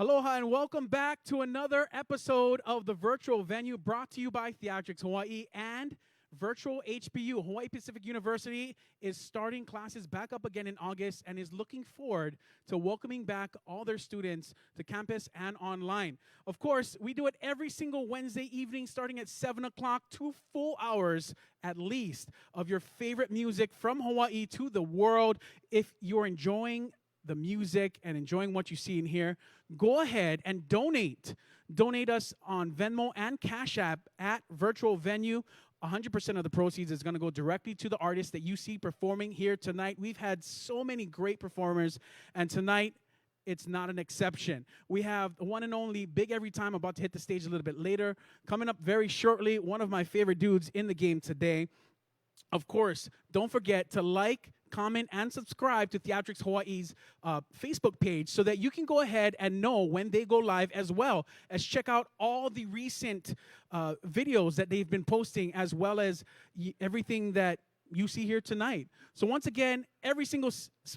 Aloha and welcome back to another episode of the virtual venue brought to you by Theatrics Hawaii and Virtual HPU. Hawaii Pacific University is starting classes back up again in August and is looking forward to welcoming back all their students to campus and online. Of course, we do it every single Wednesday evening starting at 7 o'clock, 2 full hours at least of your favorite music from Hawaii to the world. If you're enjoying the music and enjoying what you see in here, go ahead and donate. Donate us on Venmo and Cash App at Virtual Venue. 100% of the proceeds is going to go directly to the artists that you see performing here tonight. We've had so many great performers, and tonight it's not an exception. We have the one and only Big Every Time about to hit the stage a little bit later. Coming up very shortly, one of my favorite dudes in the game today. Of course, don't forget to like, comment, and subscribe to Theatrics Hawaii's Facebook page so that you can go ahead and know when they go live, as well as check out all the recent videos that they've been posting, as well as everything that you see here tonight. So once again, every single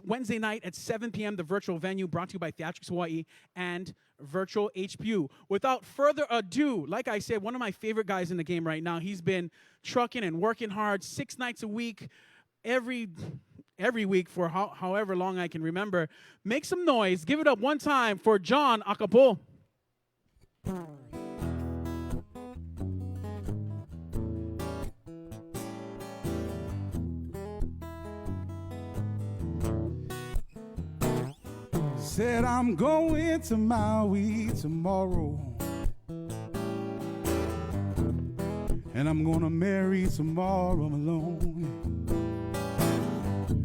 Wednesday night at 7 p.m., the virtual venue brought to you by Theatrics Hawaii and Virtual HPU. Without further ado, like I said, one of my favorite guys in the game right now. He's been trucking and working hard 6 nights a week, every week for however long I can remember. Make some noise. Give it up one time for John Akapo. Said I'm going to Maui tomorrow, and I'm gonna marry tomorrow alone.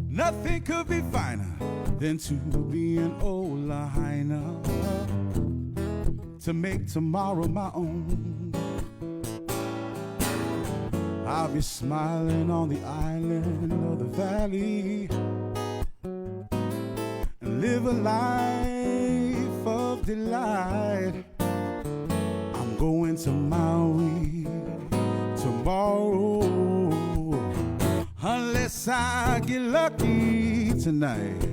Nothing could be finer than to be an old Lahaina, to make tomorrow my own. I'll be smiling on the island of the valley and live a life of delight. I'm going to Maui tomorrow, unless I get lucky tonight.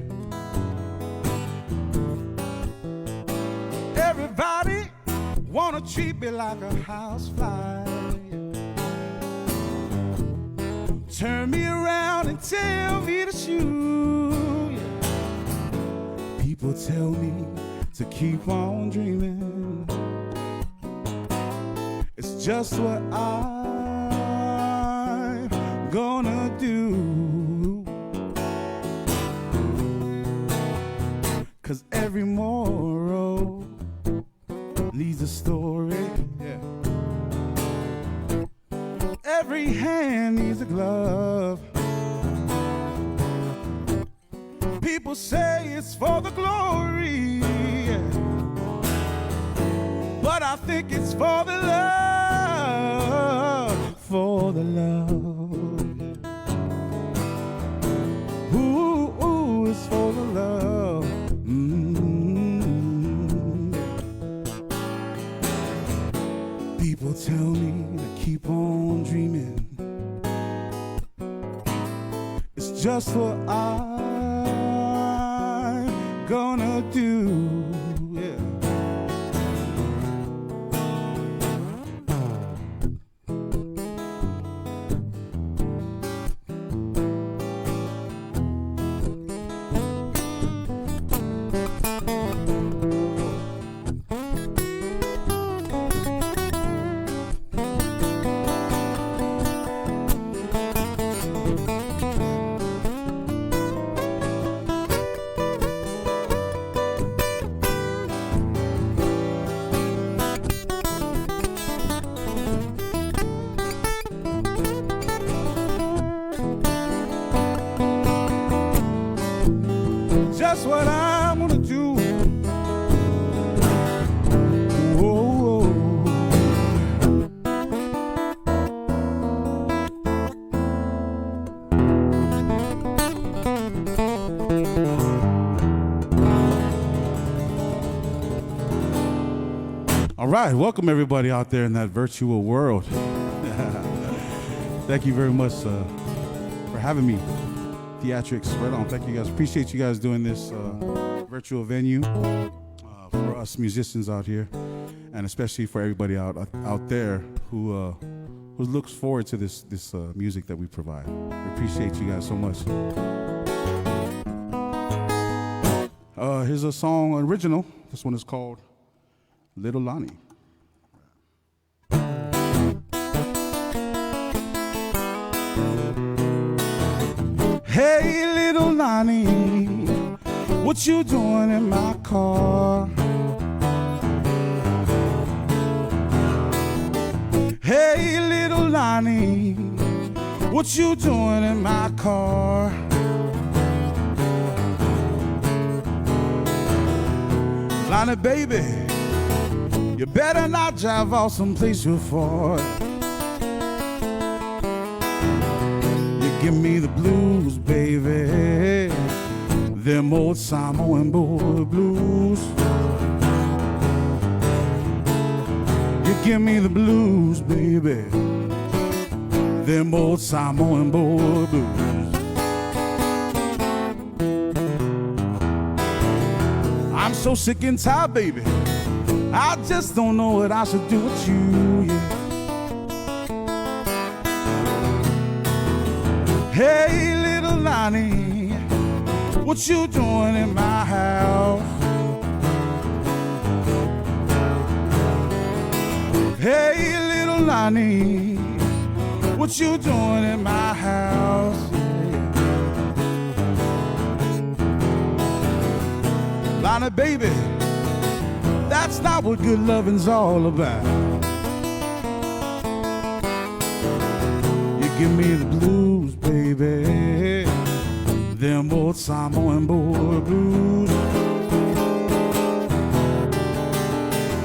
Everybody wanna treat me like a housefly, turn me around and tell me to shoot. People tell me to keep on dreaming. It's just what I'm gonna do. 'Cause every moral needs a story. Yeah. Every hand needs a glove. People say it's for the glory, but I think it's for the love, for the love. Ooh, it's for the love. People tell me to keep on dreaming. It's just what I'm gonna do. Yeah. That's what I'm gonna do. Whoa. All right, welcome everybody out there in that virtual world. Thank you very much for having me. Theatrics, right on. Thank you guys. Appreciate you guys doing this virtual venue for us musicians out here, and especially for everybody out there who looks forward to this music that we provide. We appreciate you guys so much. Here's a song original. This one is called Little Lonnie. Hey, little Lonnie, what you doing in my car? Hey, little Lonnie, what you doing in my car? Lonnie, baby, you better not drive off someplace you're far. Give me the blues, baby, them old Samoan boy blues. You give me the blues, baby, them old Samoan boy blues. I'm so sick and tired, baby, I just don't know what I should do with you, yeah. Hey, little Lonnie, what you doing in my house? Hey, little Lonnie, what you doing in my house? Yeah. Lonnie, baby, that's not what good loving's all about. You give me the blues, baby, them old Samoan boy blues.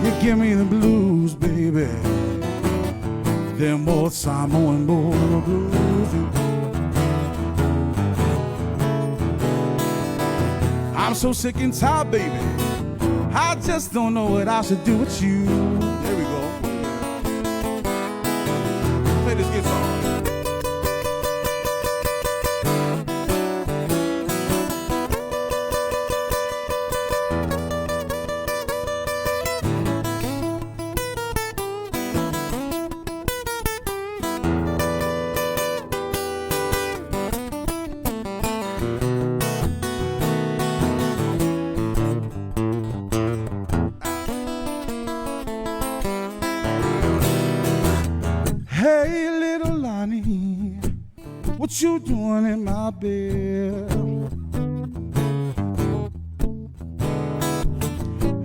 You give me the blues, baby, them old Samoan boy blues. I'm so sick and tired, baby, I just don't know what I should do with you. There we go. Play this guitar. Hey, little Lonnie, what you doing in my bed?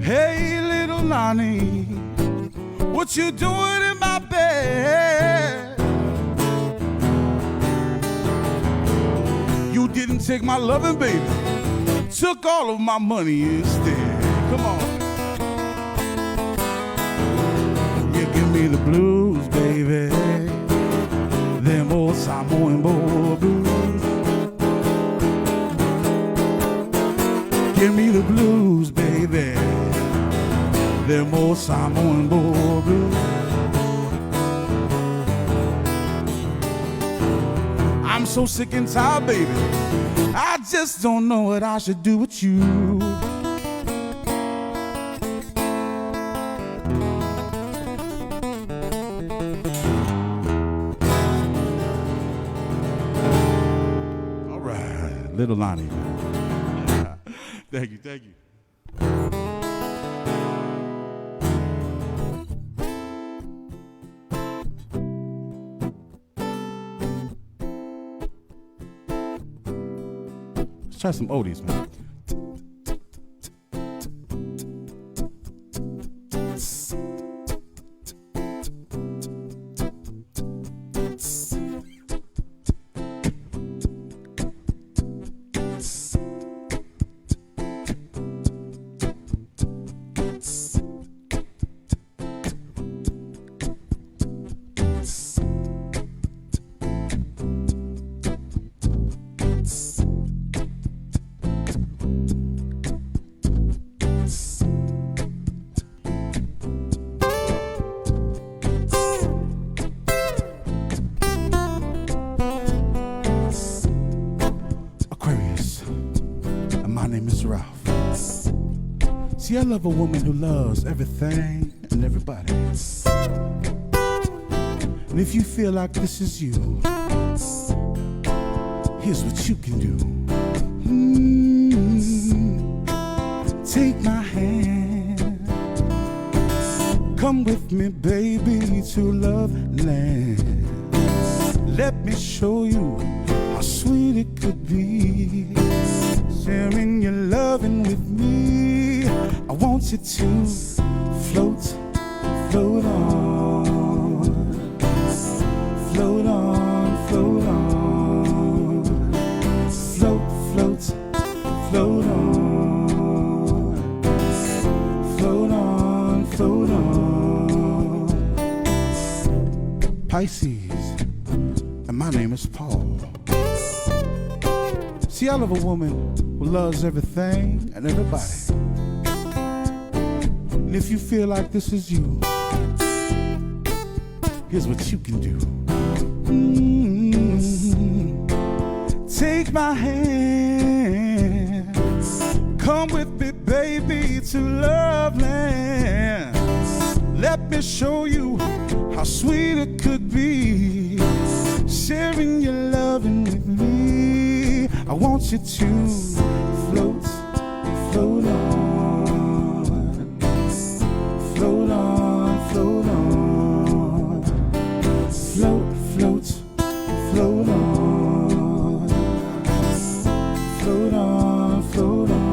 Hey, little Lonnie, what you doing in my bed? You didn't take my loving, baby, took all of my money instead. Come on. You give me the blues, baby, them old Samoan boy blues. Give me the blues, baby, them old Samoan boy blues. I'm so sick and tired, baby, I just don't know what I should do with you. Little Lonnie. Thank you, thank you. Let's try some oldies, man. See, I love a woman who loves everything and everybody. And if you feel like this is you, here's what you can do. Take my hand, come with me, baby, to love land. Let me show you how sweet it could be, sharing your loving with me. I want you to float, float on, float on, float on, float, float, float on, float on, float on. Pisces, and my name is Paul. See, I love a woman who loves everything and everybody. And if you feel like this is you, here's what you can do. Take my hand, come with me, baby, to love land. Let me show you how sweet it could be, sharing your loving with me. I want you to float, float on, float on, float on, float, float, float on, float on, float on.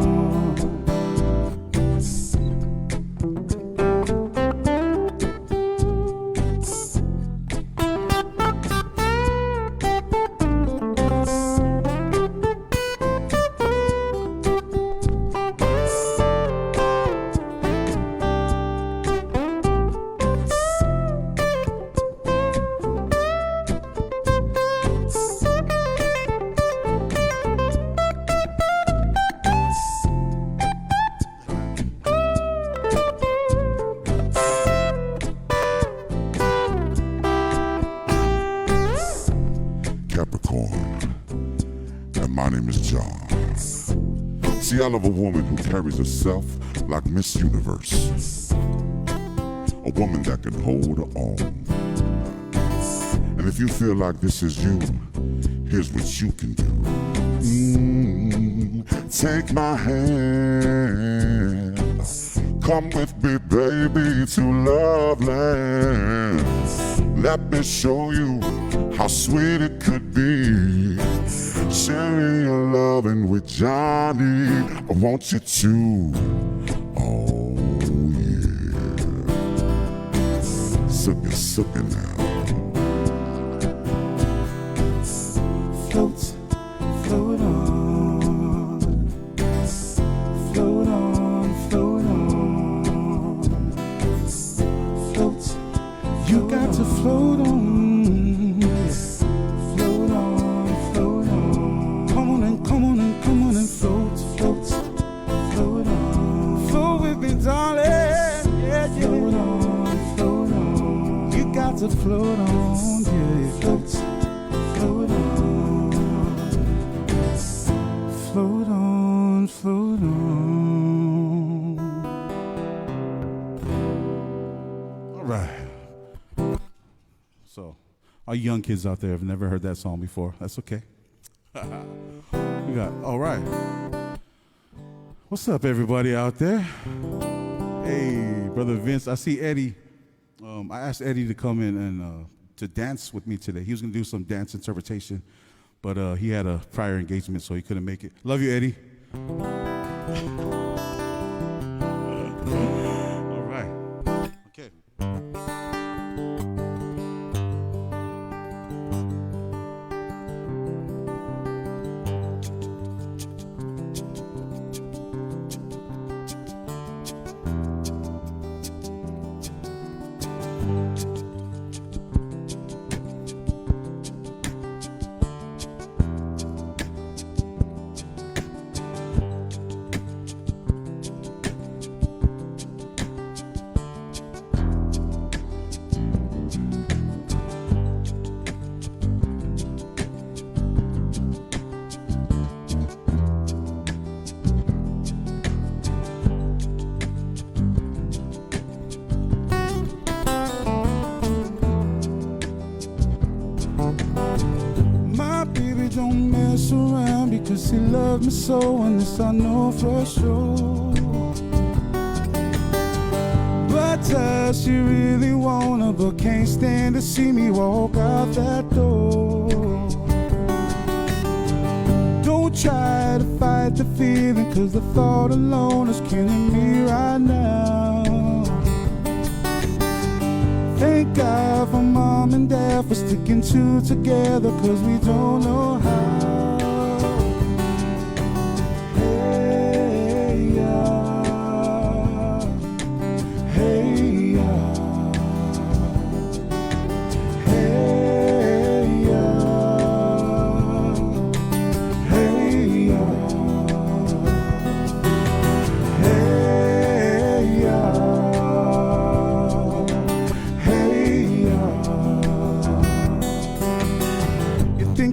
And my name is John. See, I love a woman who carries herself like Miss Universe, a woman that can hold her own. And if you feel like this is you, here's what you can do. Take my hand, come with me, baby, to Love Land. Let me show you how sweet it could be, sharing your loving with Johnny. I want you to, oh yeah, suckin' now. Float, float on, float on, float on, float. You got to float on. To float on, yeah, float, float on, float on, float on. All right. So, our young kids out there have never heard that song before. That's okay. We got, all right. What's up, everybody out there? Hey, Brother Vince, I see Eddie. I asked Eddie to come in and to dance with me today. He was going to do some dance interpretation, but he had a prior engagement, so he couldn't make it. Love you, Eddie. All right. Okay. does he love me so? And this I know for sure. But does she really wanna, but can't stand to see me walk out that door? Don't try to fight the feeling, cause the thought alone is killing me right now. Thank God for mom and dad for sticking two together, cause we don't know how.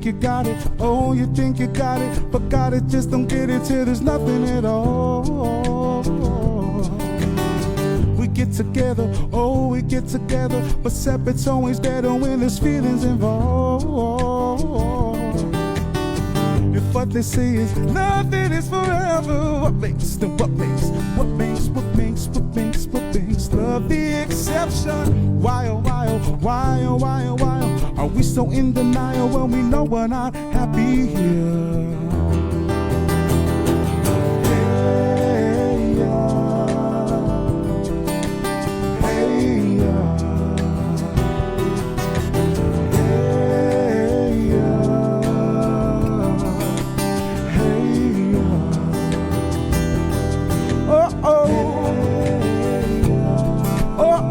You got it, oh, you think you got it, but got it, just don't get it till there's nothing at all. We get together, oh, we get together, but separate's always better when there's feelings involved. If what they say is nothing is forever, what makes love the exception? Why, oh, why, oh, why, oh, why, oh, why, oh? Are we so in denial when we know we're not happy here? Hey, hey, hey, oh,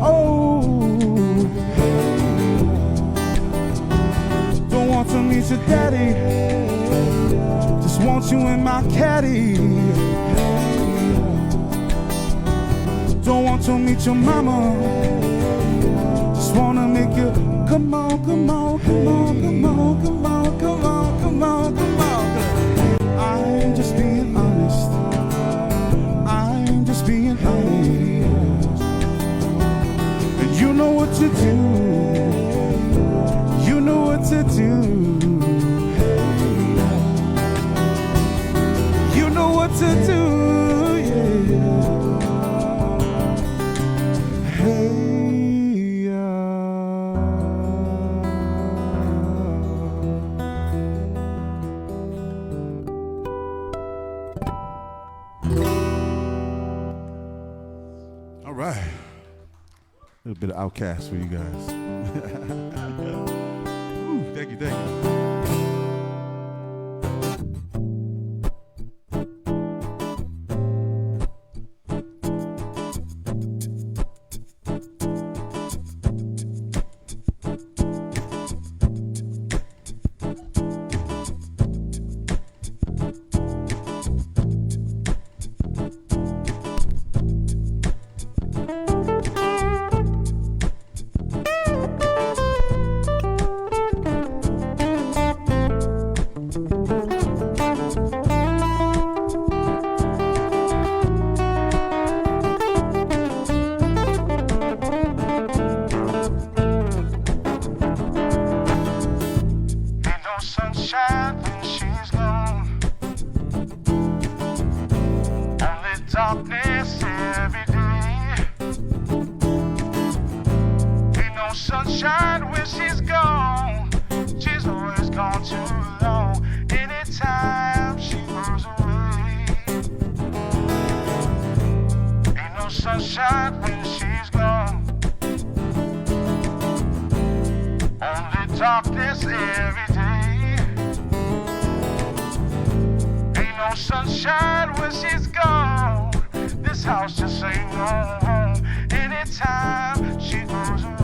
oh. To meet your daddy, just want you in my caddy. Don't want to meet your mama, just wanna make you come on, come on, come on, come on, come on, come on, come on, come on. I'm just being honest, I'm just being honest. And you know what to do, you know what to do. You know what to do, yeah. Hey, all right. A little bit of Outcast for you guys. Thank you, thank you. Darkness every day. Ain't no sunshine when she's gone. She's always gone too long. Anytime she goes away. Ain't no sunshine when she's gone. Only darkness every day. Ain't no sunshine when she's gone. This house just ain't no home. Anytime she goes away.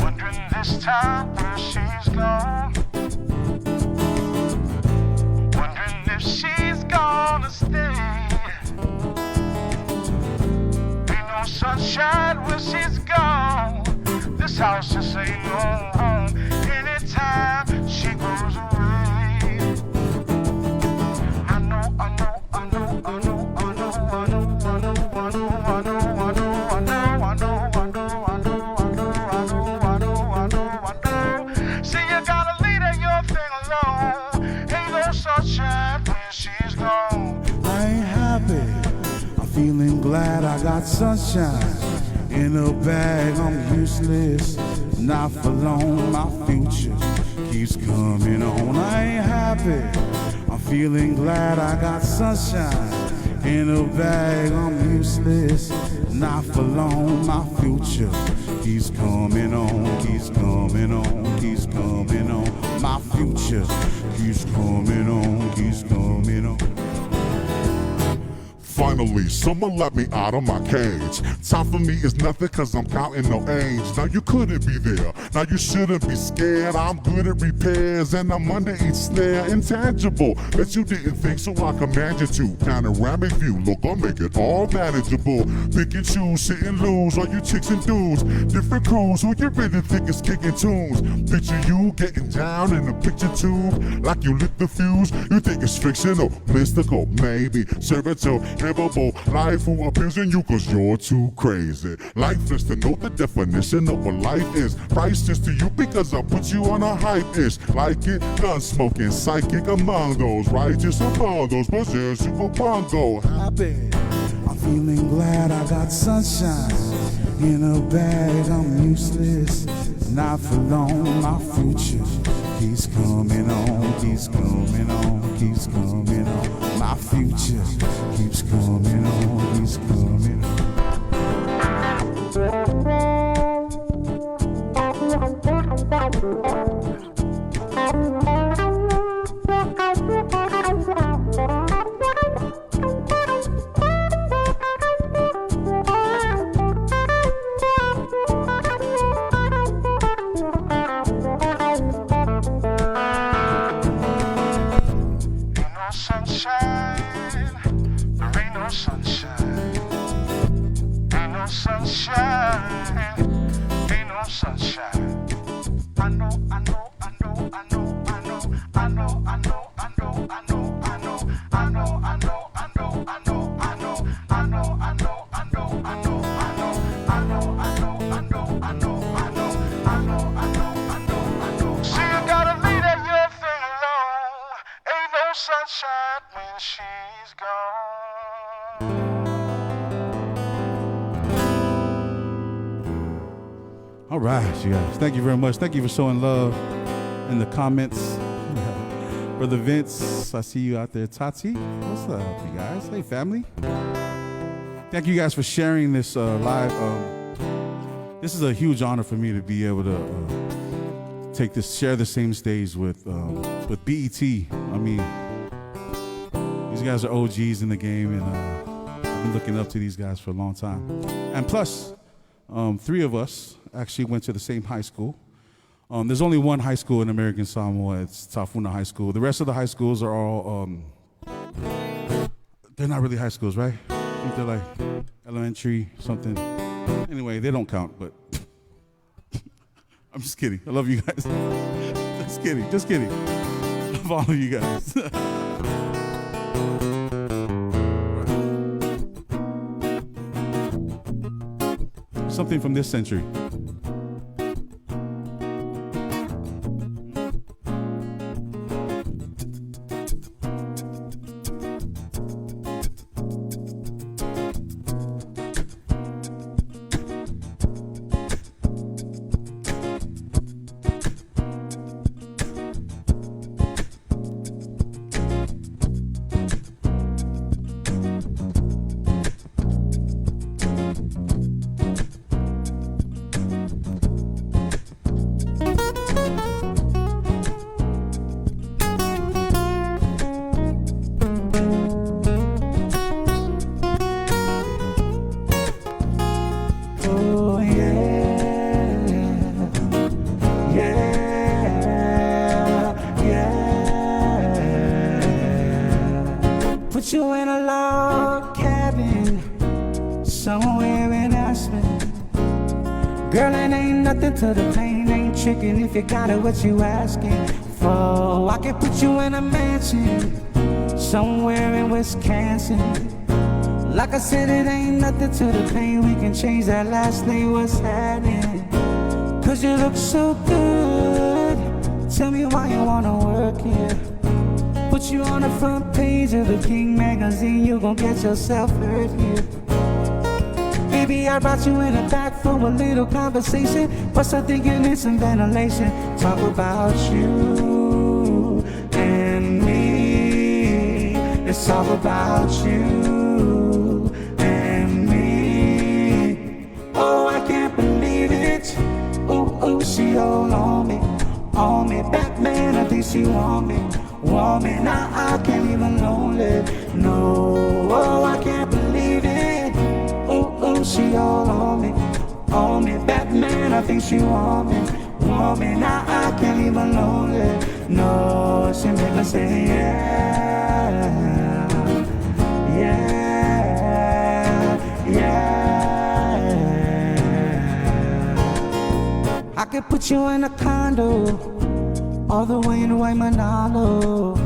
Wondering this time where she's gone. Wondering if she's gonna stay. Ain't no sunshine when she's gone. This house just ain't no home. Anytime she goes away. See, you got a leader, you're feeling feeling glad I got sunshine in a bag. I'm useless, not for long. My future keeps coming on. I ain't happy. I'm feeling glad I got sunshine in a bag. I'm useless, not for long. My future keeps coming on, keeps coming on, keeps coming on. My future keeps coming on, keeps coming on. Finally, someone let me out of my cage. Time for me is nothing cause I'm counting no age. Now you couldn't be there, now you shouldn't be scared. I'm good at repairs and I'm under each snare. Intangible, bet you didn't think so I command you to. Panoramic view, look I'll make it all manageable. Pick and choose, sit and lose, all you chicks and dudes. Different crews, who you really think is kicking tunes. Picture you getting down in a picture tube, like you lit the fuse. You think it's fictional, mystical, maybe. Servitude, life who appears in you cause you're too crazy. Lifeless to know the definition of what life is. Priceless to you because I put you on a hype-ish. Like it, gun smoking, psychic among those. Righteous among those, possess you a bongo. Happy, I'm feeling glad I got sunshine in a bag. I'm useless, not for long. My future keeps coming on, keeps coming on, keeps coming on. My future keeps coming on, keeps coming on. Sunshine when she's gone. All right, you guys. Thank you very much. Thank you for showing love in the comments. Brother Vince, I see you out there. Tati, what's up, you guys? Hey, family. Thank you guys for sharing this live. This is a huge honor for me to be able to share the same stage with B.E.T. I mean, these guys are OGs in the game, and I've been looking up to these guys for a long time. And plus, 3 of us actually went to the same high school. There's only one high school in American Samoa. It's Tafuna High School. The rest of the high schools are all, they're not really high schools, right? I think they're like elementary, something. Anyway, they don't count, but I'm just kidding. I love you guys. Just kidding, just kidding. I love all of you guys. Something from this century. You in a log cabin somewhere in Aspen. Girl, it ain't nothing to the pain, ain't tricking if you got it what you asking for. I can put you in a mansion somewhere in Wisconsin. Like I said, it ain't nothing to the pain, we can change that last name, what's happening? Cause you look so good, tell me why you wanna work here. Put Put you on the front page of the King magazine, you gon' get yourself hurt here. Baby, I brought you in the back for a little conversation. Plus, I'm thinking it's some ventilation. Talk about you and me. Let's talk about you and me. Oh, I can't believe it. Oh, oh, she all on me, on me. Batman, I think she want me, want me. Now I can't even lonely. No, oh, I can't believe it. Oh, oh, she all on me, on me. Batman, I think she want me, want me. Now I can't even lonely. No, she make me say yeah, yeah, yeah. I could put you in a condo, all the way in Waimanalo.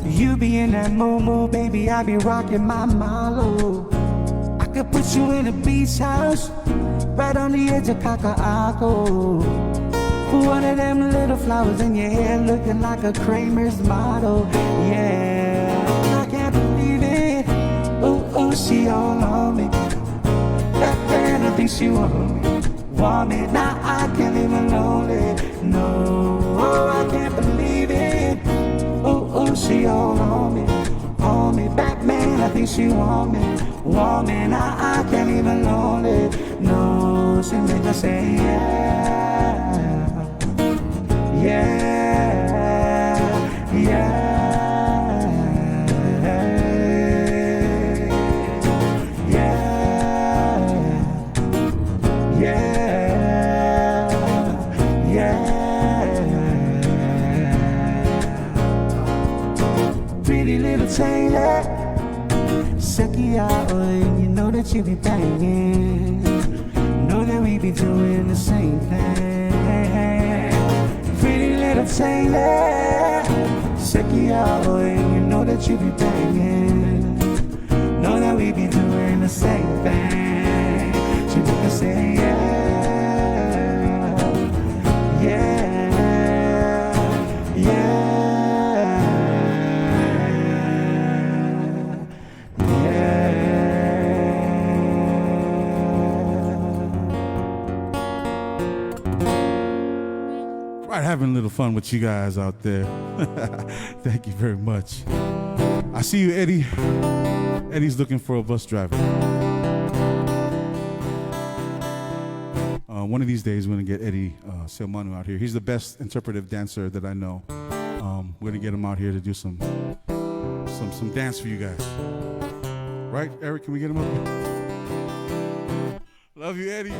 You be in that Momo, baby, I be rocking my Malo. I could put you in a beach house, right on the edge of Kaka'ako. One of them little flowers in your hair, looking like a Kramer's model. Yeah, I can't believe it. Oh, oh, she all on me. That man, I think she want me, want me. Now I can't even lonely. No, oh, I can't believe it. Oh, oh, she all on me, on me. Batman, I think she want me, want me. Now I can't even lonely. No, she make me say yeah, yeah, yeah, yeah, yeah, yeah. Pretty little Taylor, Sekia, you know that you be banging. Know that we be doing the same thing. Pretty little Taylor, Sekia, you know that you be banging. Know that we be doing the same thing. She make us say yeah, yeah, yeah. Right, having a little fun with you guys out there. Thank you very much. I see you, Eddie. Eddie's looking for a bus driver. One of these days, we're gonna get Eddie Silmanu out here. He's the best interpretive dancer that I know. We're gonna get him out here to do some dance for you guys. Right, Eric? Can we get him up here? Love you, Eddie.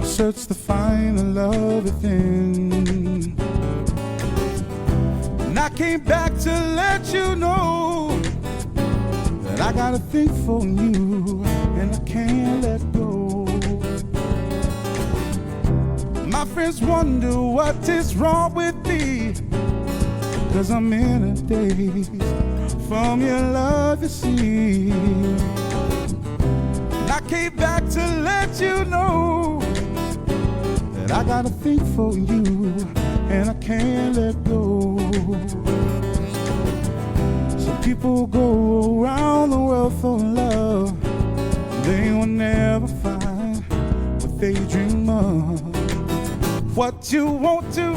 Search to find the love within. And I came back to let you know that I got a thing for you and I can't let go. My friends wonder what is wrong with me, 'cause I'm in a daze from your love, you see. And I came back to let you know that I got a thing for you and I can't let go. Some people go around the world for love, they will never find what they dream of. what you want to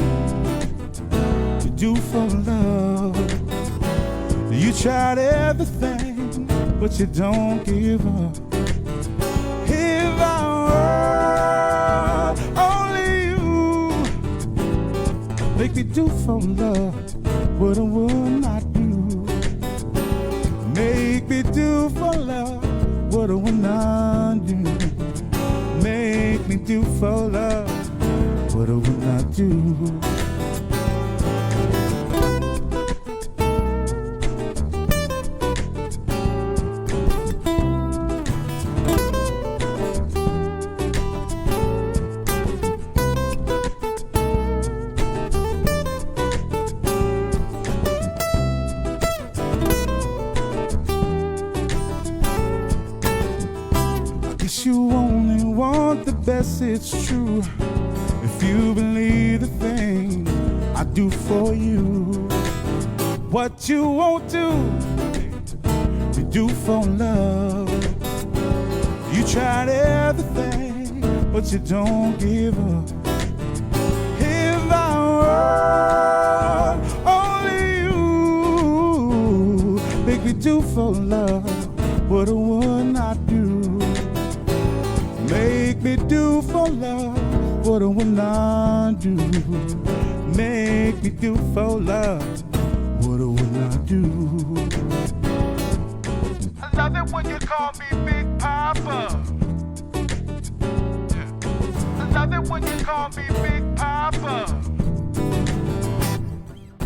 do for love. You tried everything, but you don't give up. If I were only you, make me do for love what I would not do. Make me do for love what I would not do. Make me do for love what I would not do. You only want the best, it's true. If you believe the things I do for you, what you won't do, you do for love. You tried everything, but you don't give up. If I were only you, make me do for love what I would not do. Make me do for love what I would not do. Make me do for love what I would not do. I love it when you call me Big Papa. Yeah. I love it when you call me Big Papa.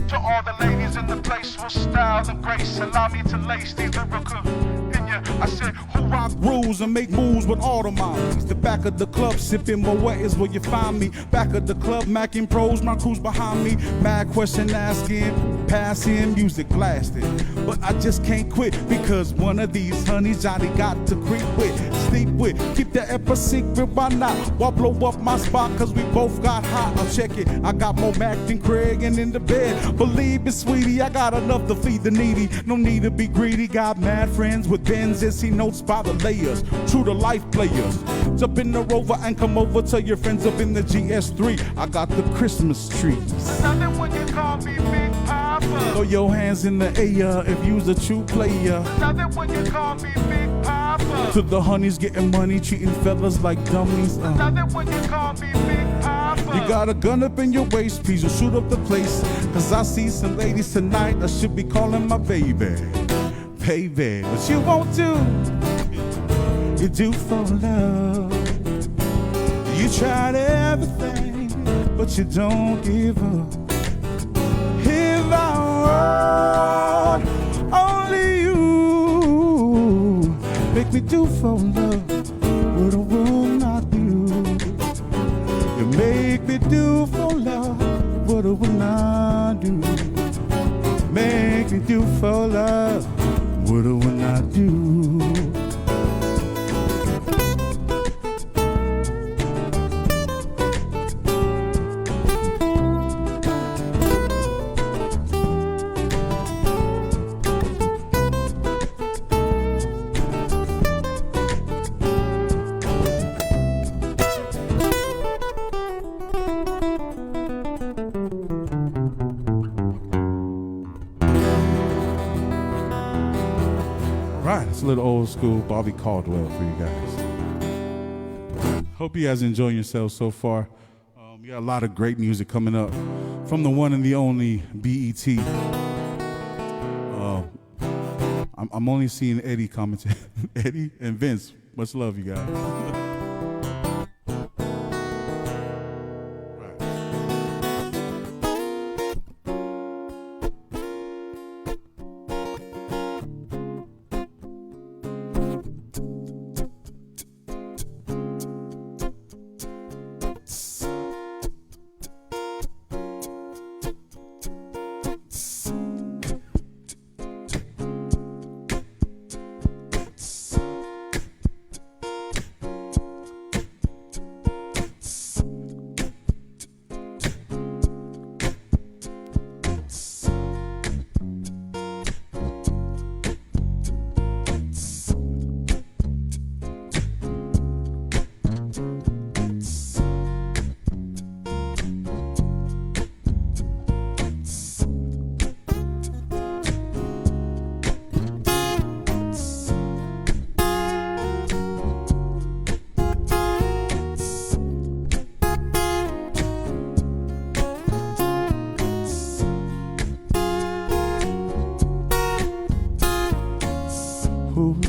To all the ladies in the place with style and grace, allow me to lace these lyrical in ya. I said, who rock Rules and make moves with all the mommies. The back of the club, sipping Moet is where you find me. Back of the club, macking pros, my crew's behind me. Mad question asking, passing, music blasting. But I just can't quit because one of these honeys Johnny got to creep with, sleep with. Keep the ep a secret, why not? Why blow up my spot? Cause we both got hot. I'll check it. I got more Mac than Craig and in the bed. Believe me, sweetie, I got enough to feed the needy. No need to be greedy. Got mad friends with Benz and see notes by the layers. True to life players. Jump in the Rover and come over. Tell your friends up in the GS3. I got the Christmas trees. I love it when you call me Big Papa. Throw your hands in the air if you's a true player. I love it when you call me Big Papa. To the honeys getting money, treating fellas like dummies. I love it when you call me Big Papa. You got a gun up in your waist, please don't shoot up the place. Cause I see some ladies tonight I should be calling my baby. Baby, what you won't do, you do for love. You tried everything, but you don't give up. If I were only you, make me do for love what I will not do. You make me do for love what I will not do. Make me do for love what I will not do. Right, it's a little old school Bobby Caldwell for you guys. Hope you guys enjoying yourselves so far. We got a lot of great music coming up from the one and the only B.E.T. I'm only seeing Eddie commenting. Eddie and Vince, much love, you guys.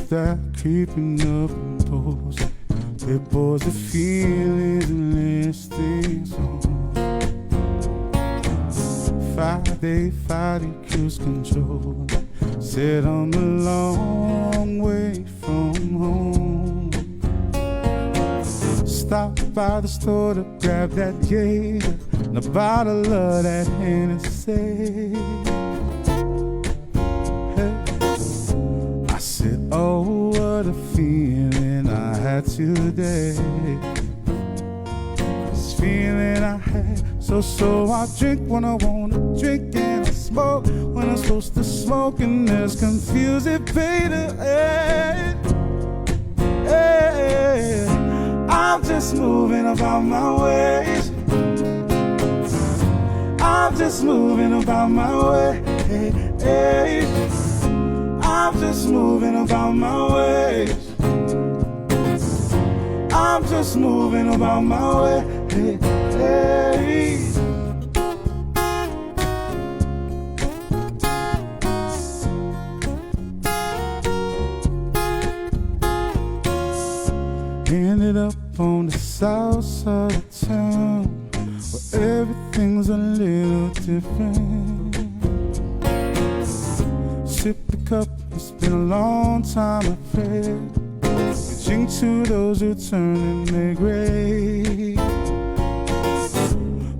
that creeping up and close. It bores the feelings and listings on. 5-day cruise control. Said I'm a long way from home. Stopped by the store to grab that Jaeger and a bottle of that Hennessy. Hey. I said, oh, what a feeling I had today. This feeling I had, so I drink when I wanna drink and I smoke when I'm supposed to smoke, and there's confusing pain. Hey, hey, I'm just moving about my ways. I'm just moving about my way. Hey, hey. I'm just moving about my ways. I'm just moving about my way. Hey, hey. Ended up on the south side of town, where everything's a little different. Sip the cup, it's been a long time I prayed. Preaching to those who turn in their grave.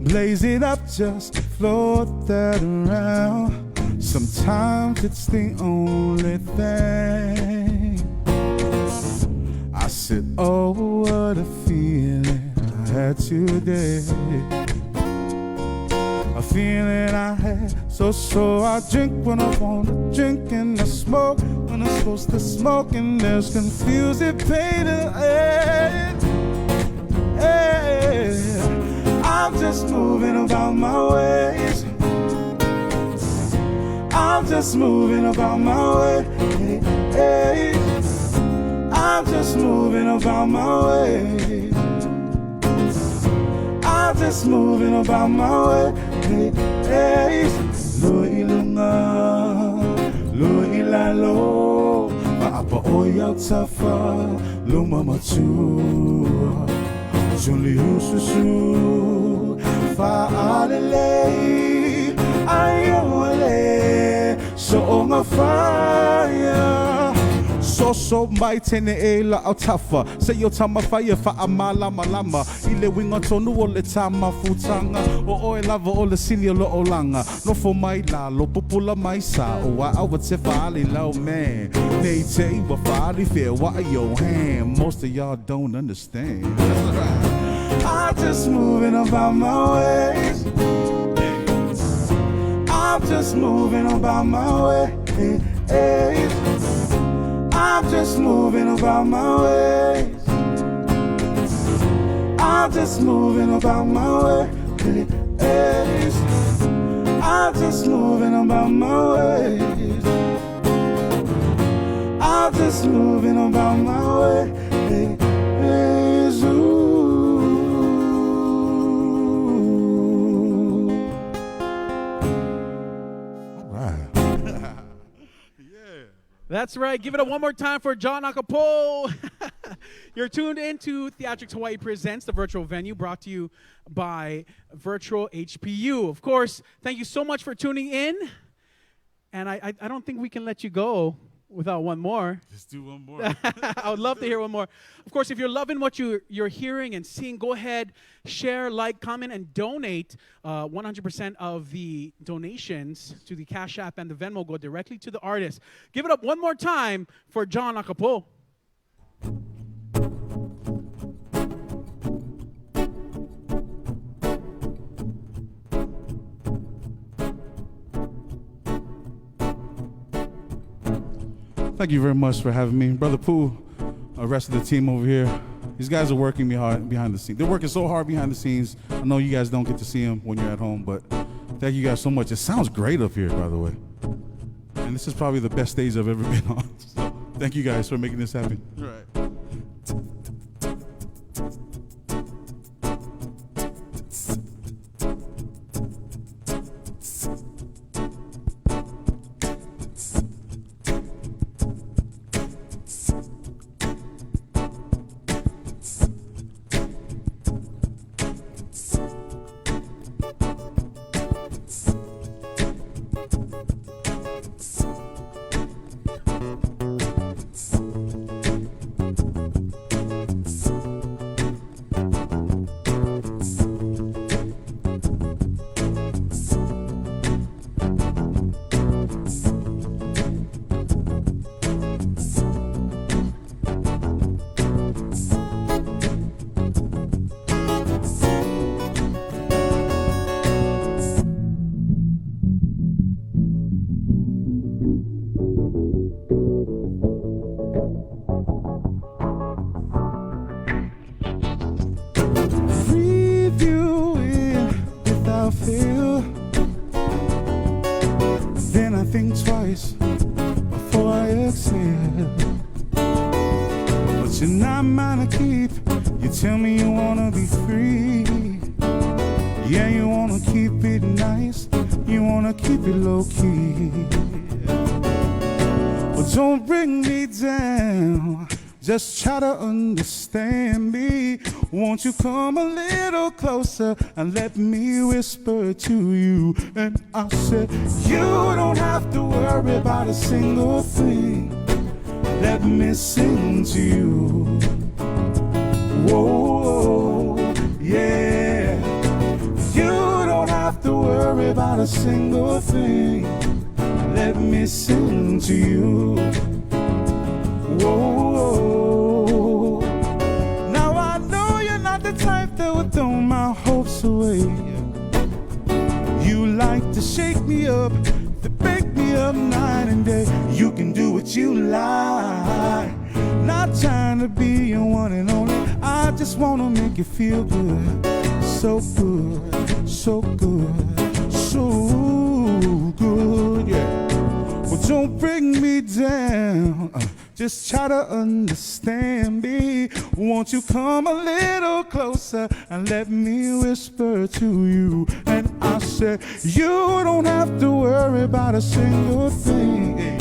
Blaze it up, just float that around. Sometimes it's the only thing. I said, oh, what a feeling I had today. A feeling I had, so I drink when I wanna drink, and I smoke when I'm supposed to smoke, and there's confusing pain. Hey, hey, I'm just moving about my ways. I'm just moving about my way. Hey, hey. I'm just moving about my way. I'm just moving about my way. Hey, hey. Lo ilunga, lo ilalo, maapa oya tafa, lo mamatu, juli ususu, faalele, ayole, so on a fire. So mighty ne e la au tafa. Say yo tama fire fa amala malama. Ile winga tonu o le tama futanga. O e lava o le senior lo olanga. No for my la lo popula mai sa. O wa awa te faali low man. Nei te iwa faali fair wa yo hand. Most of y'all don't understand. I'm just moving about my ways. I'm just moving about my way. Hey, hey. I'm just moving about my ways. I'm just moving about my way. Hey, I'm just moving about my ways. I'm just moving about my way. Hey, hey, all right. That's right. Give it up one more time for John Akapo. You're tuned into Theatrics Hawaii Presents, the virtual venue brought to you by Virtual HPU. Of course, thank you so much for tuning in. And I don't think we can let you go without one more. Just do one more. I would love to hear one more. Of course, if you're loving what you're hearing and seeing, go ahead, share, like, comment, and donate. 100% of the donations to the Cash App and the Venmo go directly to the artist. Give it up one more time for John Akapo. Thank you very much for having me. Brother Pooh, the rest of the team over here, these guys are working me hard behind the scenes. They're working so hard behind the scenes. I know you guys don't get to see them when you're at home, but thank you guys so much. It sounds great up here, by the way. And this is probably the best days I've ever been on. So thank you guys for making this happen. All right. think twice before I exhale. But you're not mine to keep. You tell me you wanna be free. Yeah, you wanna keep it nice. You wanna keep it low key. But don't bring me down. Just try to understand me. Won't you come a little closer and let me whisper to you? And I said, you don't have to worry about a single thing. Let me sing to you. Whoa, yeah. You don't have to worry about a single thing. Let me sing to you. Whoa. Now I know you're not the type that would throw my hopes away. You like to shake me up, to break me up night and day. You can do what you like. Not trying to be your one and only. I just wanna make you feel good. So good, so good, so good, yeah. Well, don't bring me down. Just try to understand me. Won't you come a little closer and let me whisper to you? And I said, you don't have to worry about a single thing.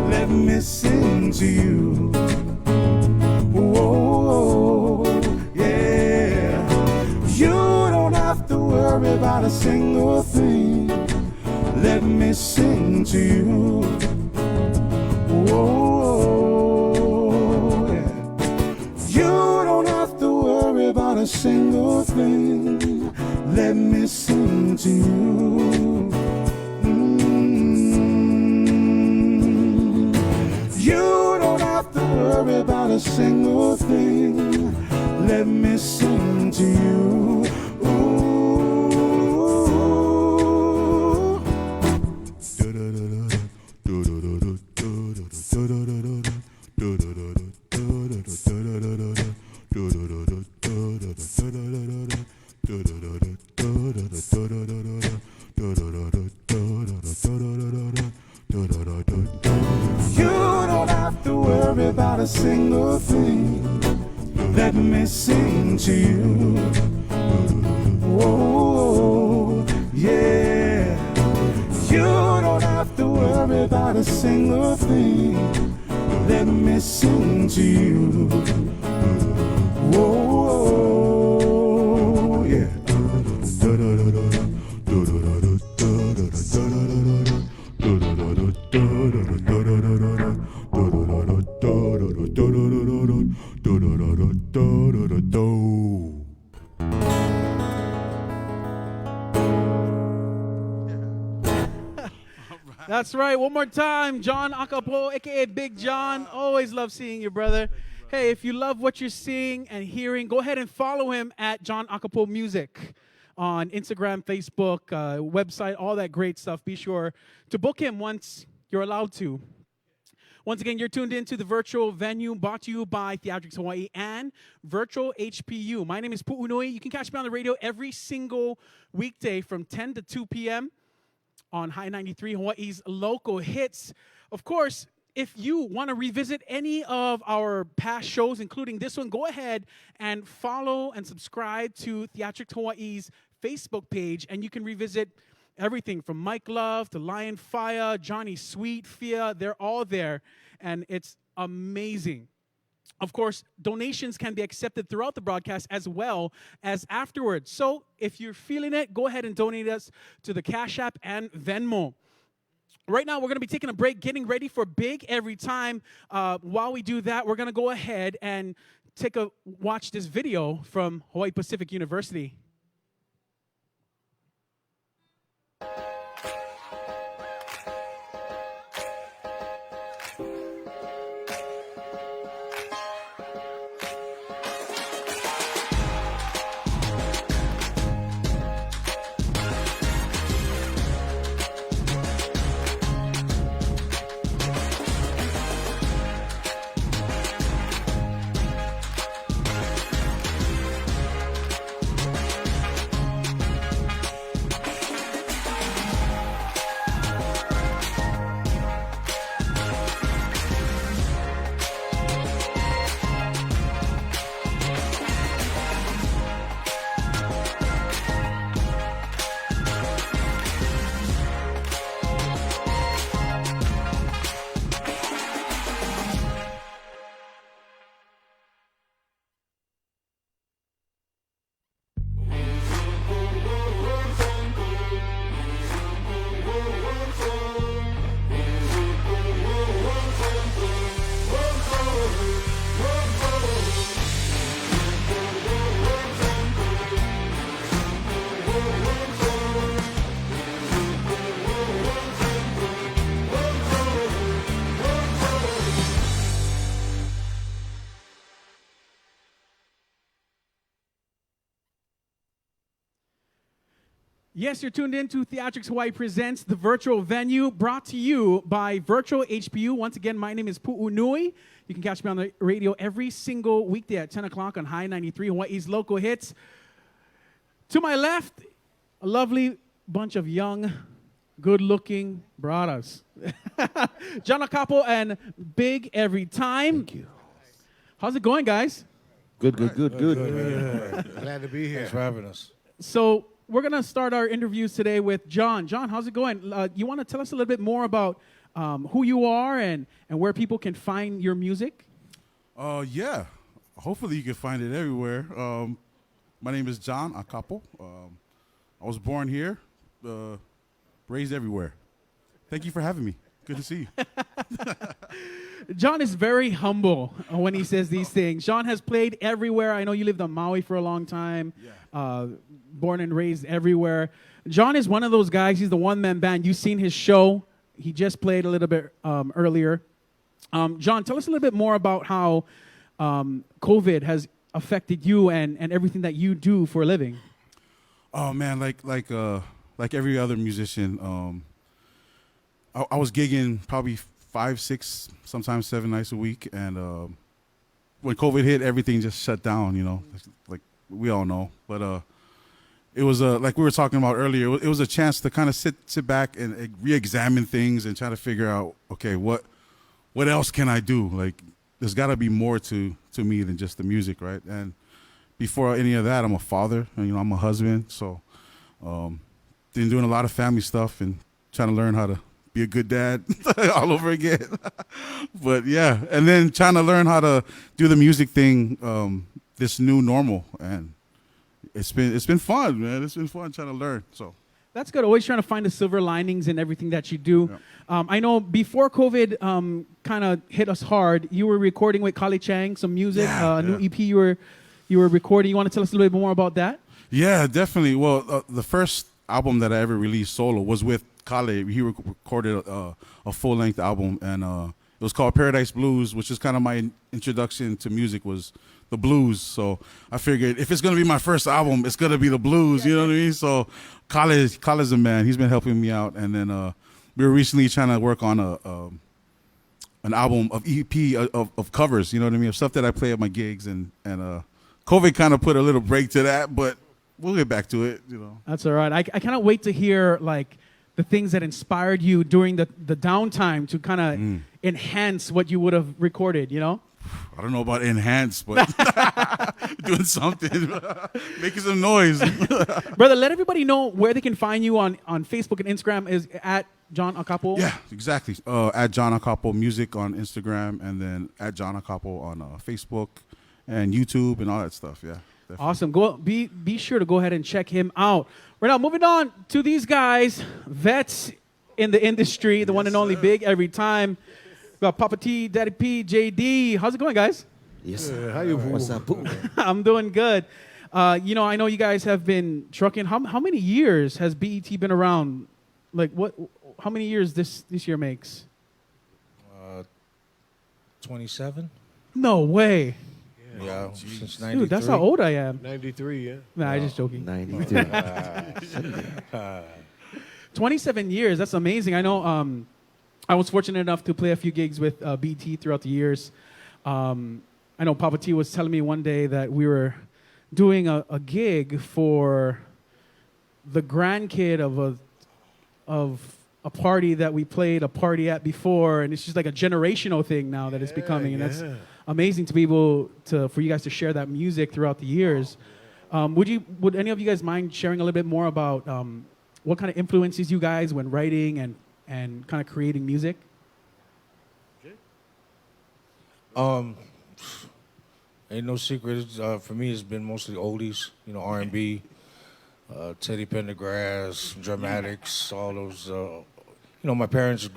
Let me sing to you. Whoa, yeah. You don't have to worry about a single thing. Let me sing to you. Whoa, yeah. You don't have to worry about a single thing. Let me sing to you. You don't have to worry about a single thing. Let me sing to you. About a single thing, let me sing to you. Whoa, yeah. You don't have to worry about a single thing. Let me sing to you. Whoa, yeah. That's right. One more time, John Akapo, a.k.a. Big John. Always love seeing you, brother. Hey, if you love what you're seeing and hearing, go ahead and follow him at John Akapo Music on Instagram, Facebook, website, all that great stuff. Be sure to book him once you're allowed to. Once again, you're tuned into the virtual venue brought to you by Theatrics Hawaii and Virtual HPU. My name is Pu'unui. You can catch me on the radio every single weekday from 10 to 2 p.m. on High 93, Hawaii's local hits. Of course, if you want to revisit any of our past shows, including this one, go ahead and follow and subscribe to Theatrics Hawaii's Facebook page, and you can revisit everything from Mike Love to Lion Fire, Johnny Sweet, Fia. They're all there, and it's amazing. Of course, donations can be accepted throughout the broadcast as well as afterwards. So if you're feeling it, go ahead and donate us to the Cash App and Venmo. Right now, we're going to be taking a break, getting ready for Big Every Time. While we do that, we're going to go ahead and watch this video from Hawaii Pacific University. Yes, you're tuned in to Theatrics Hawaii Presents the Virtual Venue, brought to you by Virtual HBU. Once again, my name is Pu'unui. You can catch me on the radio every single weekday at 10 o'clock on High 93, Hawaii's local hits. To my left, a lovely bunch of young, good-looking bradas. John Akapo and Big every time. Thank you. How's it going, guys? Good. Glad to be here. Thanks for having us. So we're going to start our interviews today with John. John, how's it going? You want to tell us a little bit more about who you are and where people can find your music? Yeah. Hopefully you can find it everywhere. My name is John Akapo. I was born here, raised everywhere. Thank you for having me. Good to see you. John is very humble when he says these things. John has played everywhere. I know you lived on Maui for a long time, born and raised everywhere. John is one of those guys. He's the one-man band. You've seen his show. He just played a little bit earlier. John, tell us a little bit more about how COVID has affected you and everything that you do for a living. Oh man, like every other musician, I was gigging probably 5, 6, sometimes 7 nights a week, and when COVID hit, everything just shut down. You know, like we all know. But it was like we were talking about earlier. It was a chance to kind of sit back and re-examine things and try to figure out, okay, what else can I do? Like, there's got to be more to me than just the music, right? And before any of that, I'm a father, and I'm a husband, so been doing a lot of family stuff and trying to learn how to be a good dad all over again. But yeah, and then trying to learn how to do the music thing, this new normal, and it's been fun, man. It's been fun trying to learn. So that's good. Always trying to find the silver linings in everything that you do. Yeah. I know before COVID kind of hit us hard, you were recording with Kali Chang some music, a new EP you were recording. You want to tell us a little bit more about that? Yeah, definitely. Well, the first album that I ever released solo was with Kale. He recorded a full-length album, and it was called Paradise Blues, which is kind of my introduction to music, was the blues. So I figured if it's going to be my first album, it's going to be the blues, you know what I mean? So Kale's a man. He's been helping me out. And then we were recently trying to work on an album of EP of covers, you know what I mean, of stuff that I play at my gigs. And COVID kind of put a little break to that, but we'll get back to it, you know. That's all right. I cannot wait to hear, like, the things that inspired you during the downtime to kind of enhance what you would have recorded, you know? I don't know about enhance, but doing something, making some noise. Brother, let everybody know where they can find you on Facebook and Instagram is at John Akapo. Yeah, exactly. At John Akapo Music on Instagram, and then at John Akapo on Facebook and YouTube and all that stuff, yeah. Definitely. Awesome. Be sure to go ahead and check him out. Right now, moving on to these guys, vets in the industry, the one and only Big every time. We got Papa T, Daddy P, JD. How's it going, guys? Yes, sir. How you? What's up, Pooh? I'm doing good. I know you guys have been trucking. How many years has B.E.T been around? Like, how many years this year makes? 27. No way. Yeah, since 93. Dude, that's how old I am. 93, yeah. Nah, I'm just joking. 92. 27 years. That's amazing. I know I was fortunate enough to play a few gigs with B.E.T throughout the years. I know Papa T was telling me one day that we were doing a gig for the grandkid of a party that we played a party at before, and it's just like a generational thing now that it's becoming, and that's amazing to be able for you guys to share that music throughout the years. Would any of you guys mind sharing a little bit more about what kind of influences you guys when writing and kind of creating music? Ain't no secret. For me, it's been mostly oldies, R&B, Teddy Pendergrass, Dramatics, all those. My parents,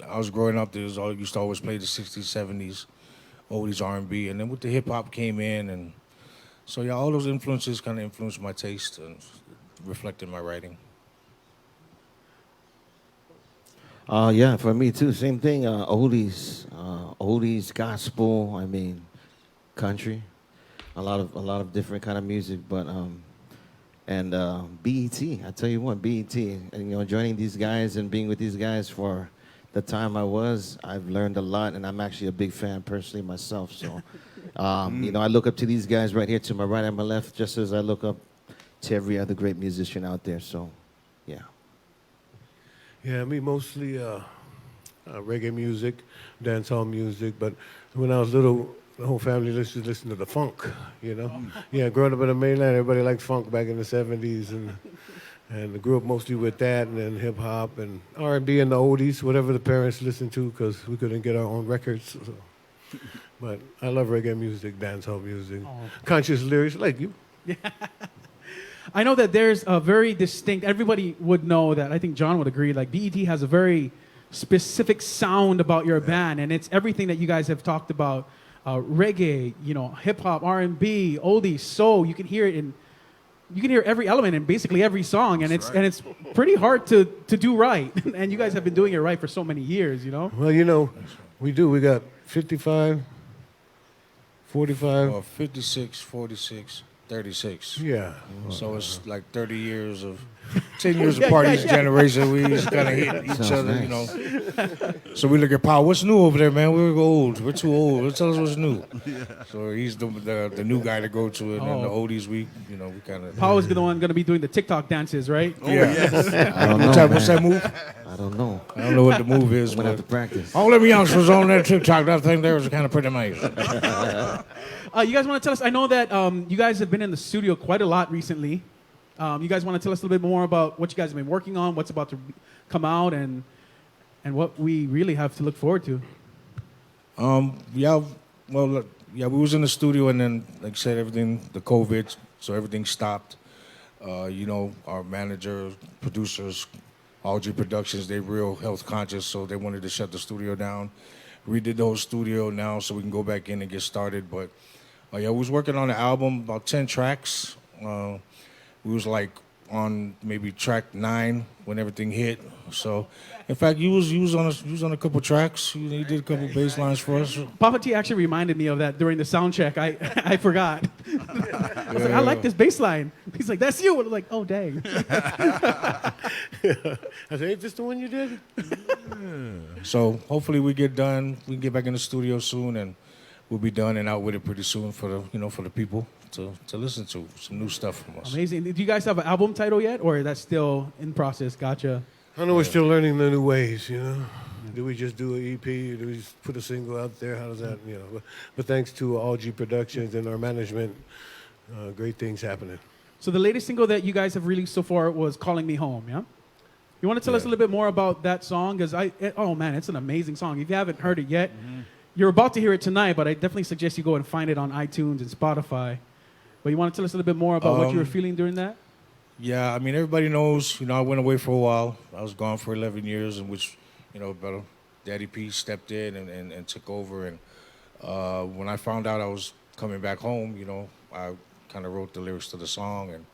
I was growing up, used to always play the 60s, 70s, oldies, R&B, and then with the hip hop came in, and so yeah, all those influences kind of influenced my taste and reflected my writing. Yeah, for me too. Same thing. Oldies, gospel. I mean, country. A lot of different kind of music. But And B.E.T. I tell you what, B.E.T. And joining these guys and being with these guys for the time I was, I've learned a lot, and I'm actually a big fan personally myself. So, I look up to these guys right here to my right and my left, just as I look up to every other great musician out there. So, yeah. Yeah, me mostly reggae music, dancehall music. But when I was little, the whole family used to listen to the funk, Yeah, growing up in the mainland, everybody liked funk back in the 70s. And I grew up mostly with that, and then hip-hop and R&B and the oldies, whatever the parents listened to, because we couldn't get our own records. So. But I love reggae music, dancehall music, conscious lyrics, like you. I know that there's a very distinct, everybody would know that, I think John would agree, like B.E.T. has a very specific sound about your band, and it's everything that you guys have talked about, reggae, hip-hop, R&B, oldies, soul. You can hear every element in basically every song, and it's pretty hard to do right. And you guys have been doing it right for so many years, Well, we do. We got 55, 45. 56, 46, 36. Yeah. So it's like 30 years of 10 years apart each generation. We just kind of hit each other, So we look at Paul. What's new over there, man? We're old. We're too old. Tell us what's new. So he's the new guy to go to, and then the oldies we kind of. Paul is the one going to be doing the TikTok dances, right? Oh, yes. I don't know. What's that move? I don't know. I don't know what the move is. I'm going to have to practice. All them youngsters on that TikTok, that thing there was kind of pretty amazing. You guys want to tell us? I know that you guys have been in the studio quite a lot recently. You guys want to tell us a little bit more about what you guys have been working on, what's about to come out, and what we really have to look forward to? We was in the studio, and then, like I said, the COVID, so everything stopped. Our manager, producers, RG Productions, they real health conscious, so they wanted to shut the studio down. We did the whole studio now, so we can go back in and get started. But we was working on an album, about 10 tracks. We was like on maybe track 9 when everything hit. So, in fact, you was on a couple tracks. You did a couple bass lines for us. Papa T actually reminded me of that during the sound check. I forgot. I was like, I like this bass line. He's like, that's you. And I'm like, oh, dang. I said, ain't this the one you did? So hopefully we get done. We can get back in the studio soon, and we'll be done and out with it pretty soon for the people to listen to some new stuff from us. Amazing. Do you guys have an album title yet, or that's still in process? Gotcha. I know we're still learning the new ways, Do we just do an EP? Do we just put a single out there? How does that, But thanks to All G Productions and our management, great things happening. So the latest single that you guys have released so far was Calling Me Home, yeah? You want to tell us a little bit more about that song? Because it's an amazing song. If you haven't heard it yet, you're about to hear it tonight, but I definitely suggest you go and find it on iTunes and Spotify. But you want to tell us a little bit more about what you were feeling during that? Yeah, I mean, everybody knows, I went away for a while. I was gone for 11 years, in which, Daddy P stepped in and took over. And when I found out I was coming back home, I kind of wrote the lyrics to the song. And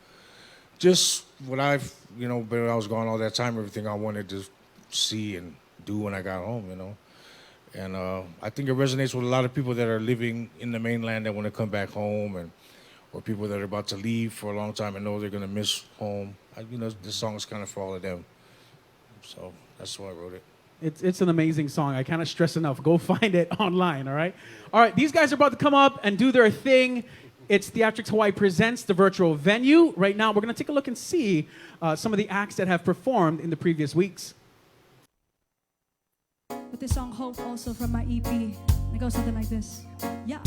just what when I was gone all that time, everything I wanted to see and do when I got home, And I think it resonates with a lot of people that are living in the mainland that want to come back home, or people that are about to leave for a long time and know they're going to miss home. This song is kind of for all of them. So that's why I wrote it. It's an amazing song. I cannot stress enough. Go find it online, all right? All right, these guys are about to come up and do their thing. It's Theatrics Hawaii presents the virtual venue. Right now, we're going to take a look and see some of the acts that have performed in the previous weeks. With this song Hope, also from my EP. It goes something like this. Yeah.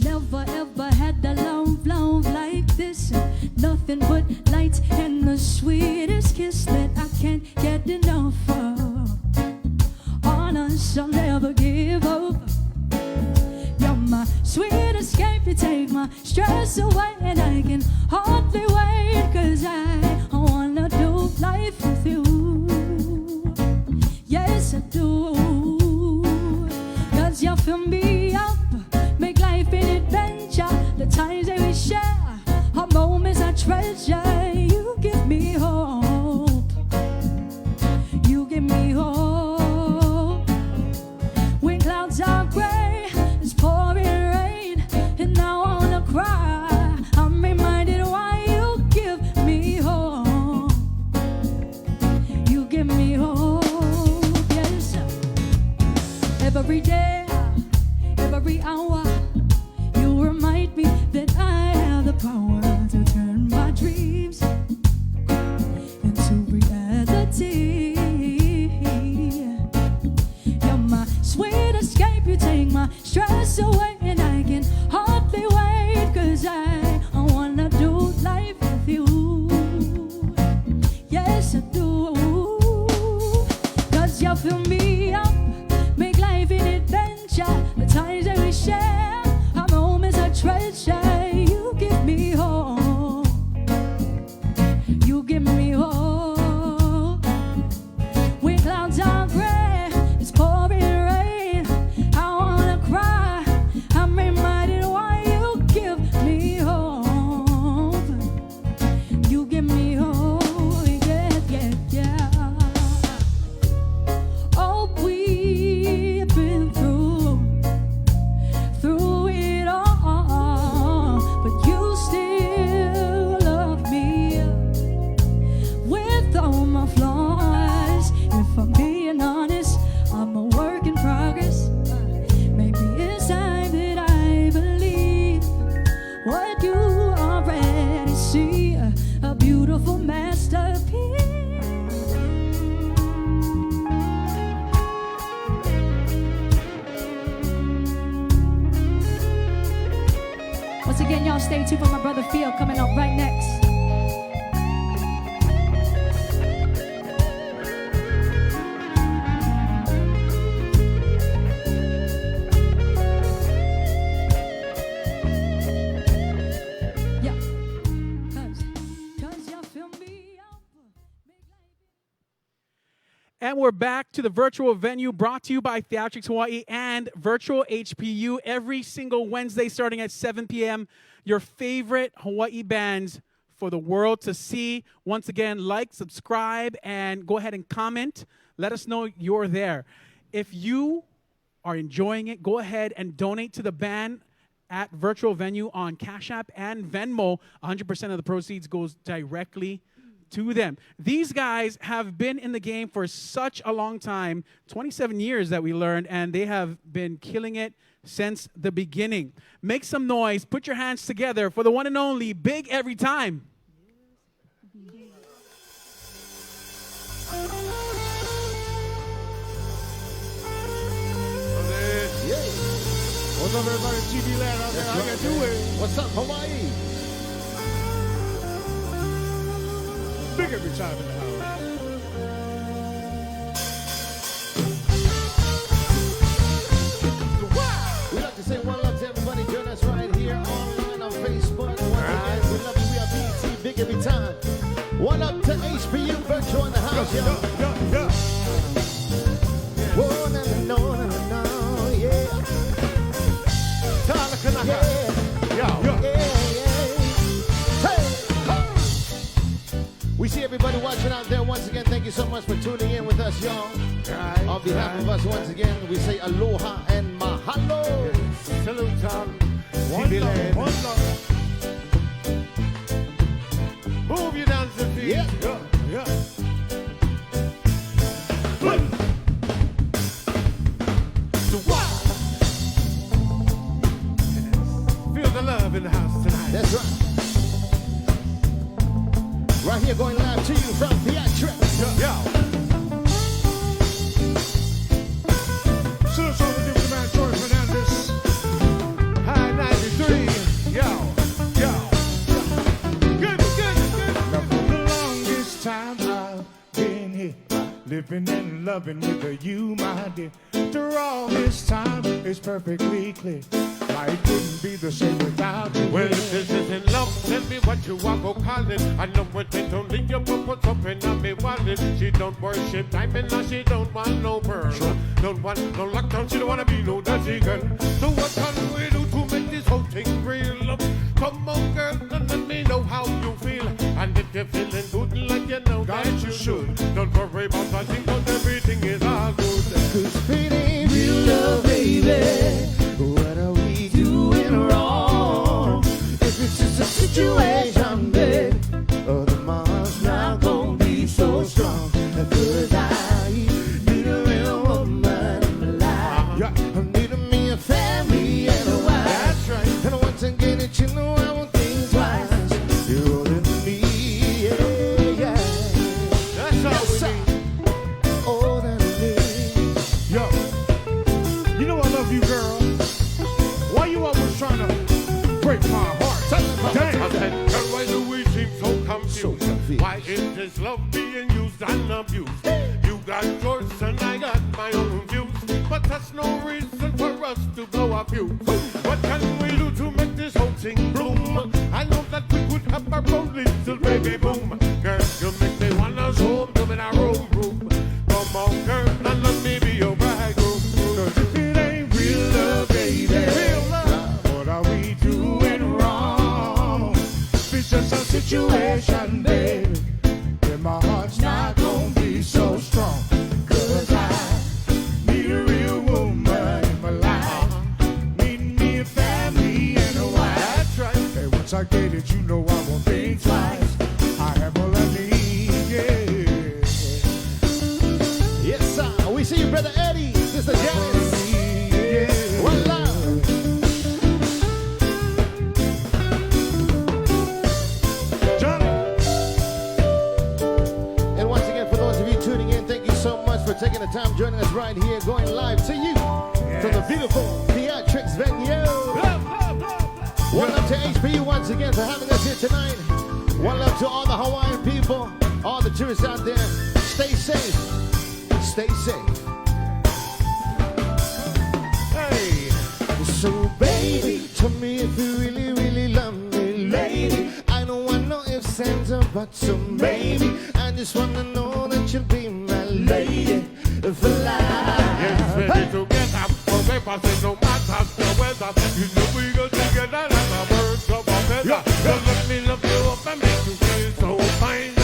Never ever had a love like this. Nothing but light and the sweetest kiss that I can't get enough of. On us, I'll never give up. You're my sweet escape. You take my stress away, and I can hardly wait, 'cause I wanna do life with you. Yes, I do. 'Cause you fill me up, make life an adventure. The times that we share are moments I treasure. You give You give me hope. When clouds are gray, it's pouring rain. I wanna cry. I'm reminded why you give me hope. You give me hope, yeah, yeah, yeah. Oh, we've been through it all, but you still love me with all my flaws. If I'm being honest, I'm a work in progress. Maybe it's time that I believe what you already see, a beautiful masterpiece. Once again, y'all stay tuned for my brother Phil coming up right next. Yeah, 'cause you fill me up. And we're back to the virtual venue brought to you by Theatrics Hawaii and Virtual HPU every single Wednesday starting at 7 p.m. Your favorite Hawaii bands for the world to see. Once again, like, subscribe, and go ahead and comment. Let us know you're there. If you are enjoying it, go ahead and donate to the band at Virtual Venue on Cash App and Venmo. 100% of the proceeds goes directly to them. These guys have been in the game for such a long time, 27 years that we learned, and they have been killing it since the beginning. Make some noise, put your hands together for the one and only Big Every Time. What's up, everybody? TV land out there. How you doing? What's up, Hawaii? Big Every Time in the house. We'd like to say one love to everybody. Join us right here online on Facebook. Once again, we love you. We are B.E.T. Big Every Time. One up to HPU Virtual in the house, y'all. Whoa, no, no, no, no, no, yeah. We see everybody watching out there. Once again, thank you so much for tuning in with us, y'all. On behalf of us, once again, we say aloha and mahalo. Salute, Tom. One love, one love. Move your dancing feet. Yeah. Yeah. Feel the love in the house tonight. That's right. Right here, going live to you from Theatrics. So it's over to the man, Troy Fernandez. High 93. Good. Now for the longest time I've been here, living and loving with you, my dear. After all this time, it's perfectly clear. Life wouldn't be the same without you. Well, if this isn't love, tell me what you want to call it. I know what it only you put what's up in me wallet. She don't worship diamond, now she don't want no pearl. Don't want no lockdown, she don't want to be no dirty girl. So what can we do to make this whole thing real? Come on, girl, and let me know how you feel. And if you're feeling good like you know that you should, don't worry about I think that everything is all good. Cause pretty real love, baby. What are we doing wrong? If it's just a situation, babe, oh, the mom's not gonna be so strong. Cause I need a real woman in my life. I need me a family and a wife. That's right. And once again, it you know I want things twice. You're older than me, yeah. That's all we need. Older than me. Yo, you know I love you, girl. Why you always trying to break my heart? I Damn. said, girl, why do we seem so confused? Why is this love being used and abused? You got yours and I got my own views, but that's no reason for us to blow a fuse. What can we do to make this whole thing bloom. I know that we could have our own little baby boom. Girl, you make me wanna zoom, come in our room. Come on, girl, and let me be your bridegroom. 'Cause if it ain't real love, baby, Real love. what are we doing wrong? If it's just a situation, baby, then my heart's not gonna be so strong. 'Cause I need a real woman in my life. Need me a family and a wife. That's right. And once I get it, you know I won't think twice. I have all I need, yeah. Yes, sir. We see you, Brother Eddie, Sister Janice. One love. Johnny. And once again, for those of you tuning in, thank you so much for taking the time joining us right here, going live to you from the beautiful Theatrics venue. One love to HPU once again for having us here tonight. One love to all the Hawaiian people, all the tourists out there. Stay safe. Stay safe. Hey. So baby, tell me if you really, really love me, lady. I don't want no ifs, ands, or buts, so maybe I just wanna know that you'll be my lady for life. Yes, ready to get up for papers, no matter the weather. You know we go together like a birds of a feather. So let me love you up and make you feel so fine.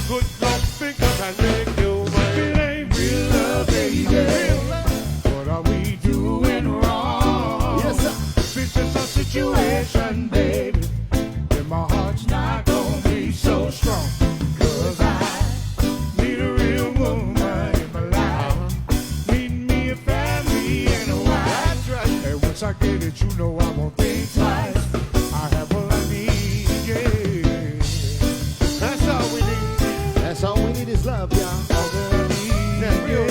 Good love, because I make you If it mine. ain't real love, baby, Real love. what are we doing wrong? Yes, sir. If it's just a situation, baby, then my heart's not gonna be so strong. 'Cause I need a real woman in my life. Need me a family and a wife. That's right. And once I get it, you know I won't think twice. I have all I need, yeah. That's all we need. That's all we need is love, y'all. All that I need, That's real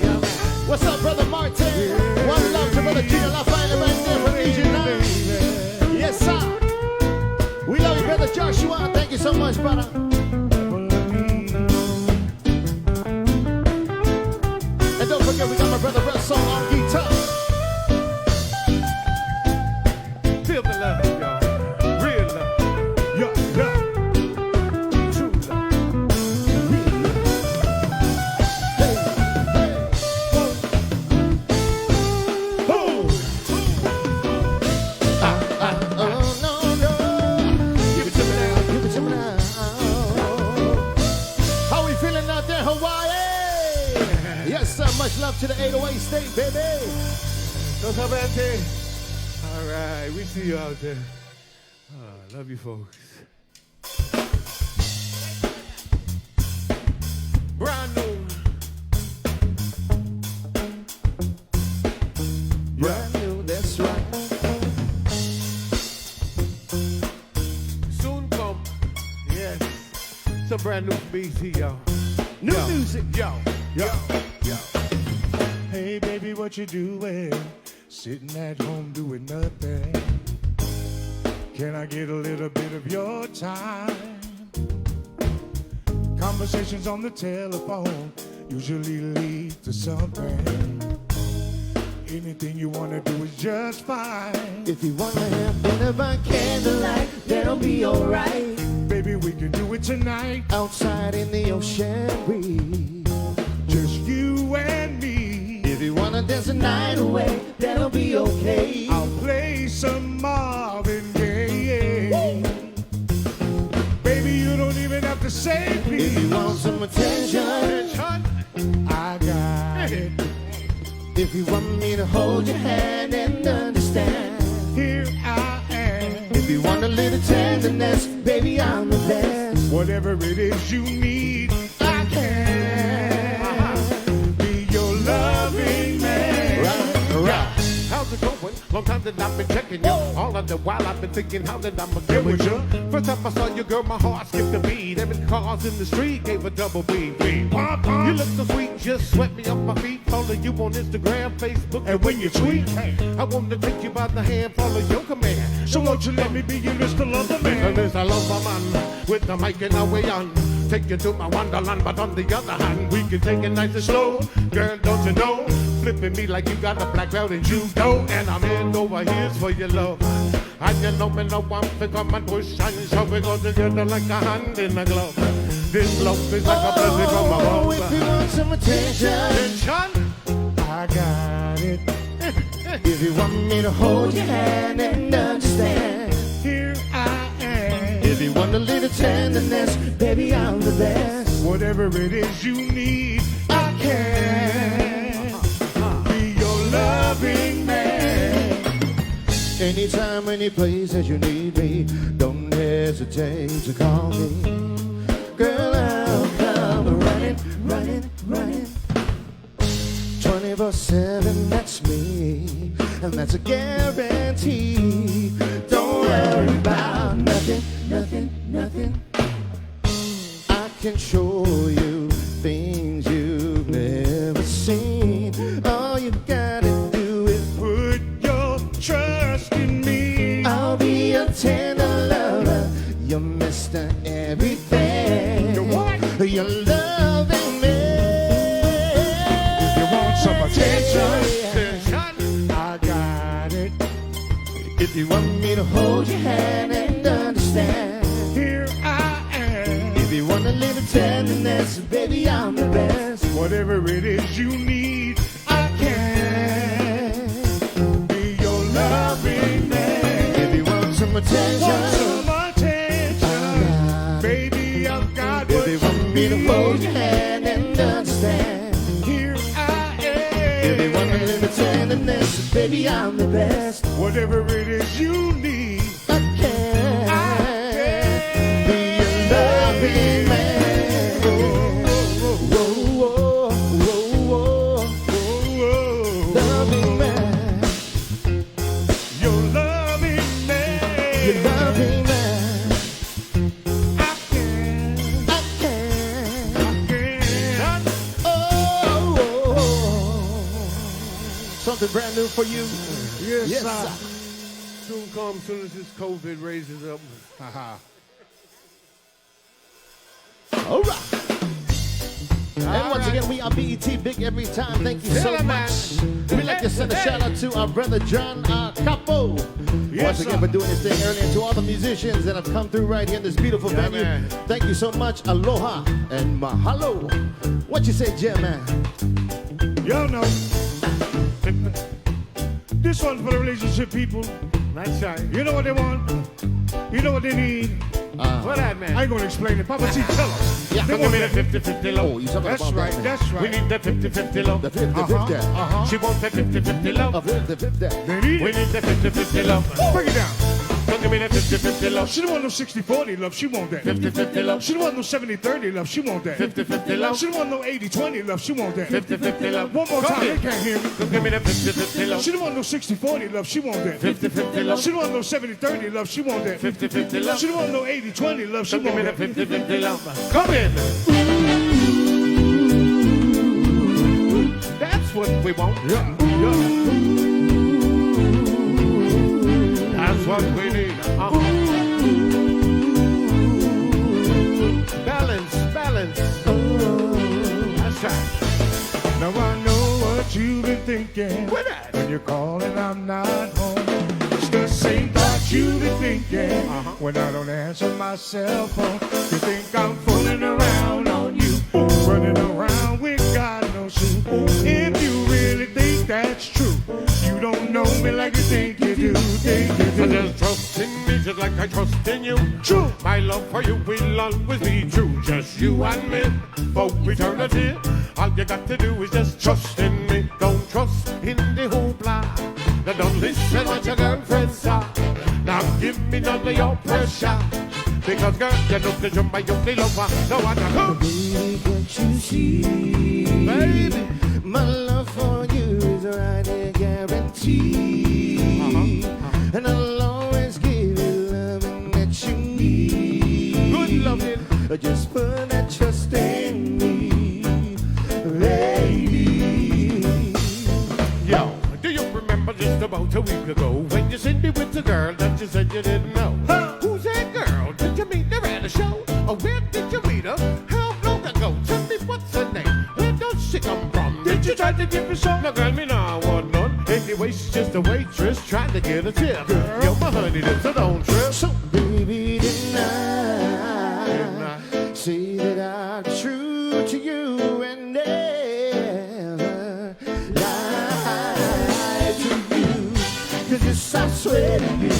Yeah, man. What's up, Brother Martin? One love to Brother Gina LaFayette right there from Region 9. Yes, sir. We love you, Brother Joshua. Thank you so much, brother. And don't forget, we got my brother Russell on guitar. Feel the love, y'all. Real love. Yeah, yeah. True love. Oh, no, no. Give it to me now. Give it to me now. How we feeling out there, Hawaii? Yes, sir. Much love to the 808 state, baby. Don't come back here. All right, we see you out there. Love you, folks. Brand new. Brand new, that's right. Soon come. Yes. Some brand new BT, y'all. New Yo. music. Yo. Yo. Yo. Hey, baby, what you doing? Sitting at home doing nothing. Can I get a little bit of your time? Conversations on the telephone usually lead to something. Anything you wanna do is just fine. If you wanna have dinner by candlelight, that'll be alright. Baby, we can do it tonight. Outside in the ocean breeze. Just you and me. If you wanna dance the night away, that'll be okay. I'll play some Marvin Gaye. Baby, you don't even have to say please. If you want some attention, I got it. if you want me to hold your hand and understand, Here I am. if you want a little tenderness, baby, I'm the best. Whatever it is you need, I can be your loving man. Right. How's it going? Long time that I've been checking you. All of the while I've been thinking how that I'ma get with you. First time I saw you, girl, my heart skipped a beat. Every cars in the street gave a double beat. You look so sweet, just swept me off my feet. Follow you on Instagram, Facebook, And when you tweet, hey, I want to take you by the hand, follow your command. so won't you let me be your Mr. Lover And Man? there's a love man with the mic and away on. take you to my wonderland, but on the other hand, we can take it nice and slow. Girl, don't you know? Flipping me like you got a black belt in judo, and I'm in over here for your love. And you know me no one to come and push and shove. We go together like a hand in a glove. This love is like a blessing from above. Oh, if you want some Attention, I got it. if you want me to hold your hand and understand, Here I am. if you want a little tenderness, baby, I'm the best. Whatever it is you need, I can be your loving man. Anytime, any place that you need me, don't hesitate to call me. Girl, I'll come running, running, running. 24/7, that's me, and that's a guarantee. Don't worry about nothing, nothing, nothing. I can show you things you've never seen. All you gotta do is Put your trust in me. I'll be your tender lover, your Mr. Everything. You what? You're loving me. If you want some attention, attention. I got it. If you want me to hold your hand and understand, Here I am. if you want a little tenderness, baby, I'm the best. Whatever it is you need, I can be your loving man. If you want some Want attention, some attention, baby, I've got what if you want me to need. hold your hand and understand, Here I if you want a am. little tenderness, baby, I'm the best. Whatever it is you need, I can can. be your loving man. Whoa, whoa, whoa, whoa, loving man, Your loving man. your loving man. I can. I can. Can. Something brand new for you. Yes, Yes, sir. sir. Soon come, soon as this COVID raises up. Haha. All right. And once again, we are B.E.T. Big every time. Thank you so Yeah, man. much. We'd like to send a shout out to our brother John Akapo. Yes, Once again, sir. for doing this thing early, and to all the musicians that have come through right here in this beautiful Yeah, venue. man. Thank you so much. Aloha and mahalo. What you say, Jim, man? Y'all know. This one's for the relationship people. That's right. You know what they want. You know what they need. What that, man? I ain't gonna explain it. Papa T, tell us. Yeah. They Give want me the that. 50-50 love. Oh, you talking That's about right. that, man. That's We right. need the 50-50 love. The 50-50. She wants the 50-50 love. Of the 50-50. They need We it. need the 50-50 love. Break it down. So give me the 50-50 love. She don't want no 60-40 love. She want that. 50-50 love. She don't want no 70-30 love. She want that. 50-50 love. She don't want no 80-20 love. She want that. 50-50 love. One more Come time. in. They can't hear me. So give me the 50-50 love. She don't want no 60-40 love. She want that. 50-50 love. She don't want no 70-30 love. She want that. 50-50 love. She don't want no 80-20 love. She So give want me the that. 50-50 love. Come in. That's what we want. Yeah. Yeah. That's what we need. Balance, balance. That's right. Now I know what you've been thinking. What that? When you're calling, I'm not home. It's the same thought you've been thinking. When I don't answer my cell phone, you think I'm fooling around on you. Running around with God knows who. If you really think that's true, you don't know me like you think you do. Think you So do. just trust in me just like I trust in you. True. My love for you will always be true. Just you and me for eternity. All you got to do is just trust in me. Don't trust in the hoopla. Now don't listen what your girlfriend say. Now give me none of your pressure. Because girl, you know that you're my only lover. No one to Baby, can't you see? Baby. My love for you is right here guaranteed. And I'll always give you loving that you need. Good loving. Just put that trust in me, baby. Yo, do you remember just about a week ago when you sent me with the girl that you said you didn't know? Who's that girl? Did you meet her at a show? Where did you meet her? How long ago? Tell me what's her name? Where does she come from? Did you try to give me some? Now, girl, me now want none. Anyway, she's just a waitress trying to get a tip. Girl. Yo, my honey, that's a don't trip. So, baby, didn't I say that I'm true to you and never lie to you? 'Cause yes, I swear to you,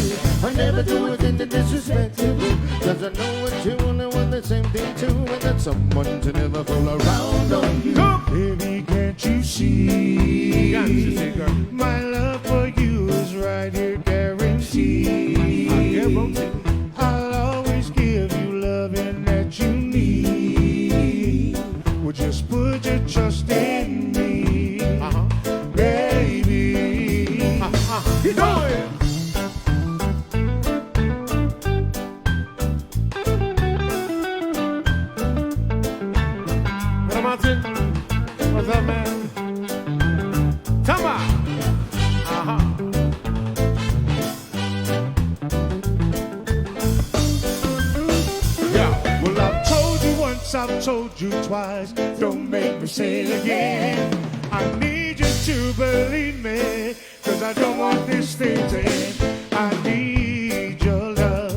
I never do anything to disrespect you. 'Cause I know what you only want the same thing too, and that's someone to never fool around on you. Baby, can't you see? My love for you is right here guaranteed. I'll always give you loving that you need. Well, just put your trust in me, baby. You know it. Martin, what's up, man? Come on. Yeah. Well, I've told you once, I've told you twice. Don't make me say it again. I need you to believe me, 'cause I don't want this thing to end. I need your love.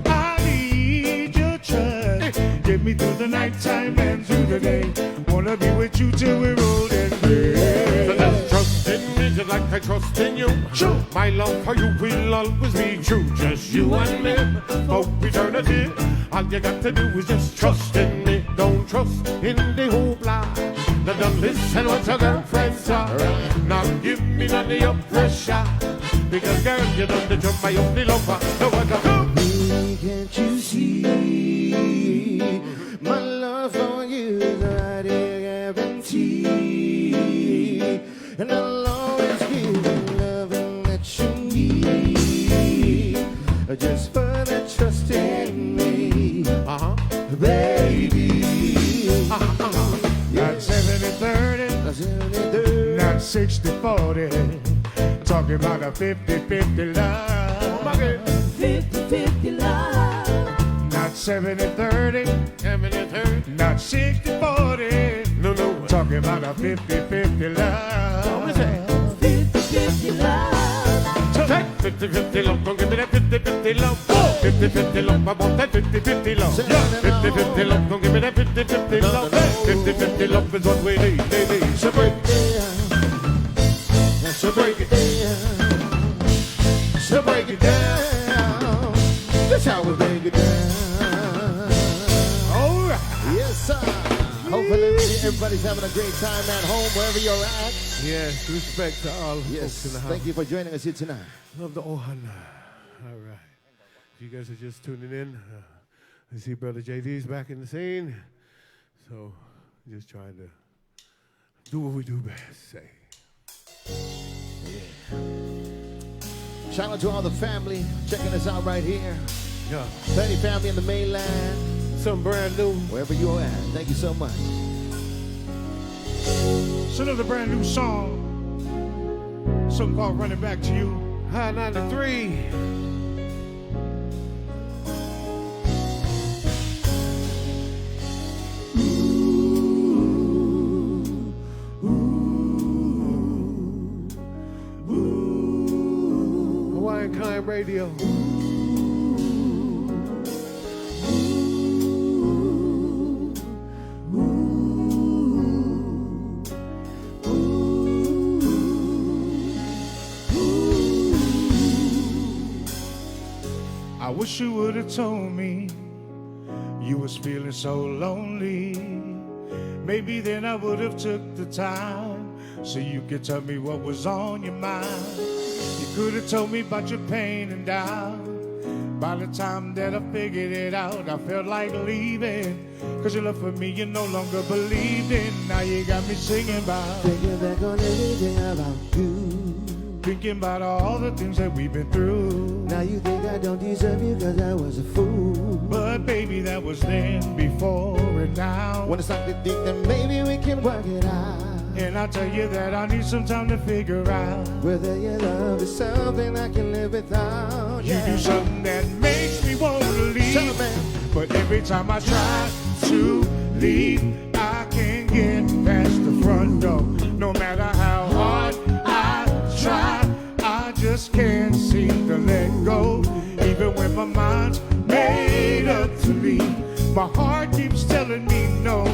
I need your trust. Get me through the nighttime and through the day. Wanna be with you till we're old and gray. So just trust in me just like I trust in you. Sure. My love for you will always be true. Just you and me for eternity. All you got to do is just trust in me. Don't trust in the hoopla. Now don't listen what your girlfriends are. Now give me none of your pressure. Because girl, you know that you're my only lover. No other. Baby, can't you see? My love for you is right here guaranteed. And I'll always give you loving that you need. Just for that trust in me, baby. Not 70-30, not 60-40. Talking about a 50-50 love. 50-50 love. Not 70-30, not 60-40. No. Talking about a 50-50 love. 50-50 love. Take 50-50 love, come give me that 50-50 love. 50-50 love, I want that 50-50 love. 50-50 love, come give me that 50-50 love. 50-50 love is what we need. So break it down. So break it down. So break it down. That's how we break it down. All right. Yes, sir. Hopefully everybody's having a great time at home, wherever you're at. Yes, respect to all folks in Yes, the house. thank you for joining us here tonight. Love the Ohana. All right. If you guys are just tuning in, I see Brother JD's back in the scene. So, just trying to do what we do best, say. Shout out to all the family checking us out right here. Yeah. Plenty family in the mainland, Something brand new. wherever you're at. Thank you so much. It's another brand new song. Something called Running Back to You. High 93. Hawaiian Kind Radio. I wish you would have told me you was feeling so lonely. Maybe then I would have took the time so you could tell me what was on your mind. You could have told me about your pain and doubt. By the time that I figured it out, I felt like leaving. 'Cause your love for me you no longer believed in. Now you got me singing about, Thinking back on everything about you. thinking about all the things that we've been through. Now you think I don't deserve you 'cause I was a fool. But baby, that was then, before and now. When it's time to think that maybe we can work it out. And I tell you that I need some time to figure out. Whether your love is something I can live without. You do something that makes me want to Tell me, leave. man. But every time I try to leave, I can't get past the front door. No matter how hard I try, I just can't seem to let go. Even when my mind's made up to leave, my heart keeps telling me no.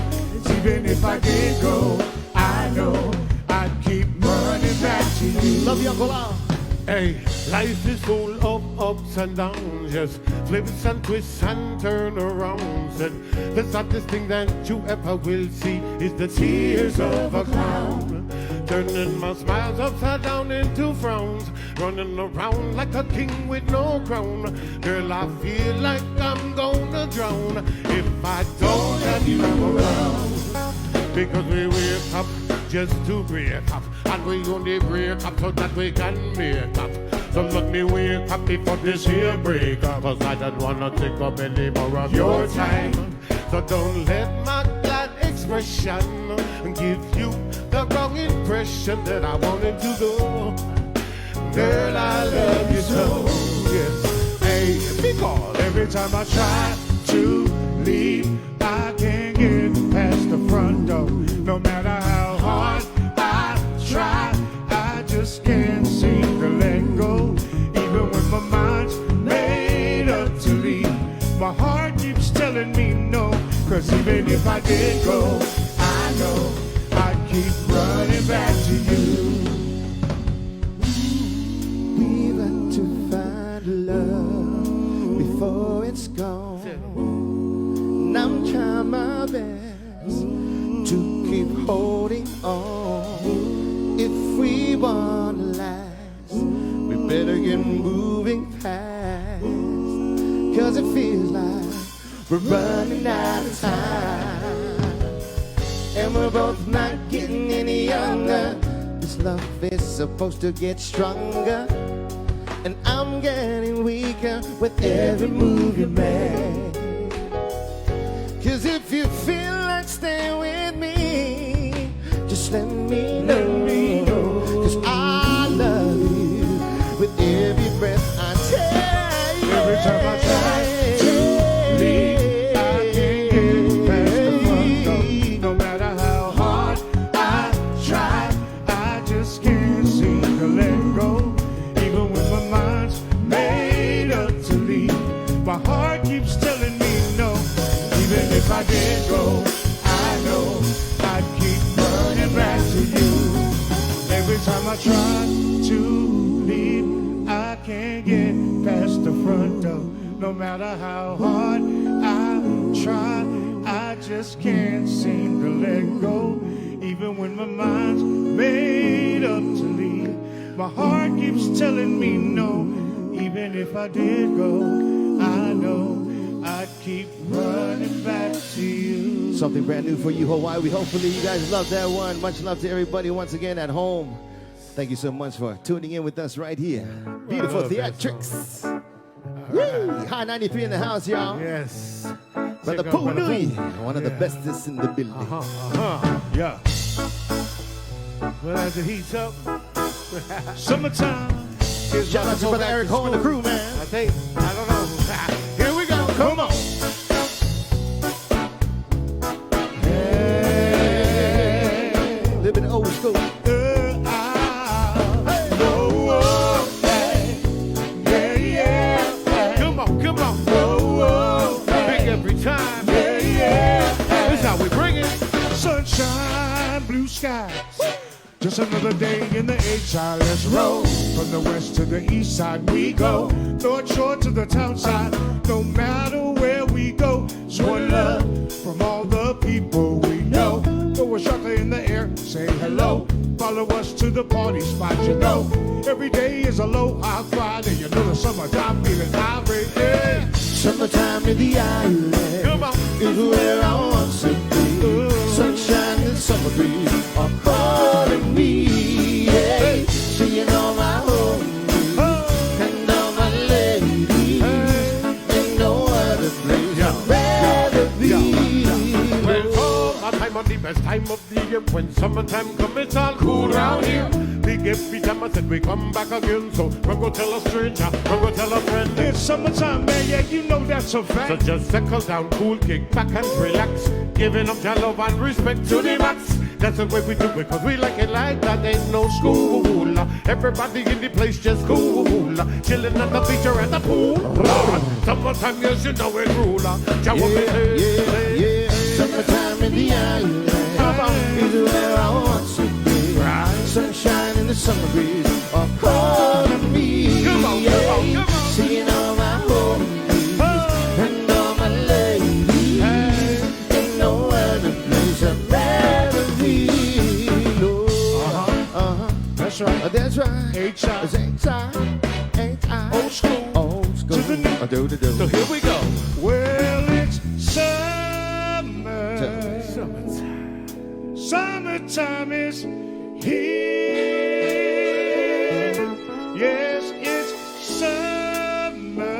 Even if I did go, I know I'd keep running back to you. Love you, Uncle Al. Hey, life is full of ups and downs, yes, flips and twists and turnarounds. And the saddest thing that you ever will see is the tears of a clown, turning my smiles upside down into frowns, running around like a king with no crown. Girl, I feel like I'm gonna drown if I don't have you around. Because we wake up just to break up, and we only break up so that we can make up. So let me wake up before this here break up, cause I don't wanna take up any more of your time. So don't let my glad expression give you the wrong impression that I wanted to go. Girl, I love you so, yes. Hey, because every time I try to leave, I can't get past the front door. No matter how hard I try, I just can't seem to let go. Even when my mind's made up to leave, my heart keeps telling me no. Cause even if I did go, I know I'd keep running back to you. We've got to find love before it's gone. And I'm trying my best to keep holding on. If we want to last, we better get moving fast. Cause it feels like we're running out of time, and we're both not getting any younger. This love is supposed to get stronger, and I'm getting weaker with every move you make. Cause if you feel like staying with me, just let me know. Cause I love you with every breath I take. Every time I try to leave, I can't get past the front door. No matter how hard I try, I just can't seem to let go. Even when my mind's made up to leave, my heart keeps telling me no. Even if I did go, I know I'd keep running back to you. Every time I try to leave, I can't get past the front door. No matter how hard I try, I just can't seem to let go. Even when my mind's made up to leave, my heart keeps telling me no. Even if I did go, I know I'd keep running back to you. Something brand new for you, Hawaii. Hopefully you guys love that one. Much love to everybody once again at home. Thank you so much for tuning in with us right here. Beautiful theatrics. Woo! High 93 in the house, y'all. Yes. Brother Pooh Nui, one of the bestest in the building. Yeah. Well, as it heats up, summertime. Shout out to Brother Eric Ho and the crew, man. I don't know. Here we go. Come on. Hey, living old school. Come on. Big every time. This is how we bring it. Sunshine, blue skies. Just another day in the H.I. Let's roll. From the west to the east side we go. North shore to the town side. No matter where we go. It's one love from all the people we know. Throw a shaka in the air, say hello. Follow us to the party spot, you know. Every day is a Aloha Friday. You know the summertime feeling irate. Yeah. Summertime in the island is where I want to be. Sunshine and summer breeze are calling me. Hey, seeing all my homies and all my ladies. Ain't no other place I'd rather be. Well, my time on the best time of the year. When summertime comes, it's all cool round here. Big every time I said we come back again. So we're gonna tell a stranger, we're gonna tell a friend. It's summertime, man, yeah, you know that's a fact. So just settle down, cool, kick back and relax. Giving up your love and respect to the max. That's the way we do it, cause we like it like that. Ain't no school. Everybody in the place just cool. Chilling at the beach or at the pool. Summertime, yes, you know it's ruler. Yeah. Summertime in the island is where I want to be. Sunshine in the summer breeze are calling me. Come on. Seeing all my homies and all my ladies. Ain't no other place I'd rather be. No. That's right. That's right. H.I. Ain't I? Old school. To the new. So here we go. Well, it's summer. Summertime is here. Yes, it's summer.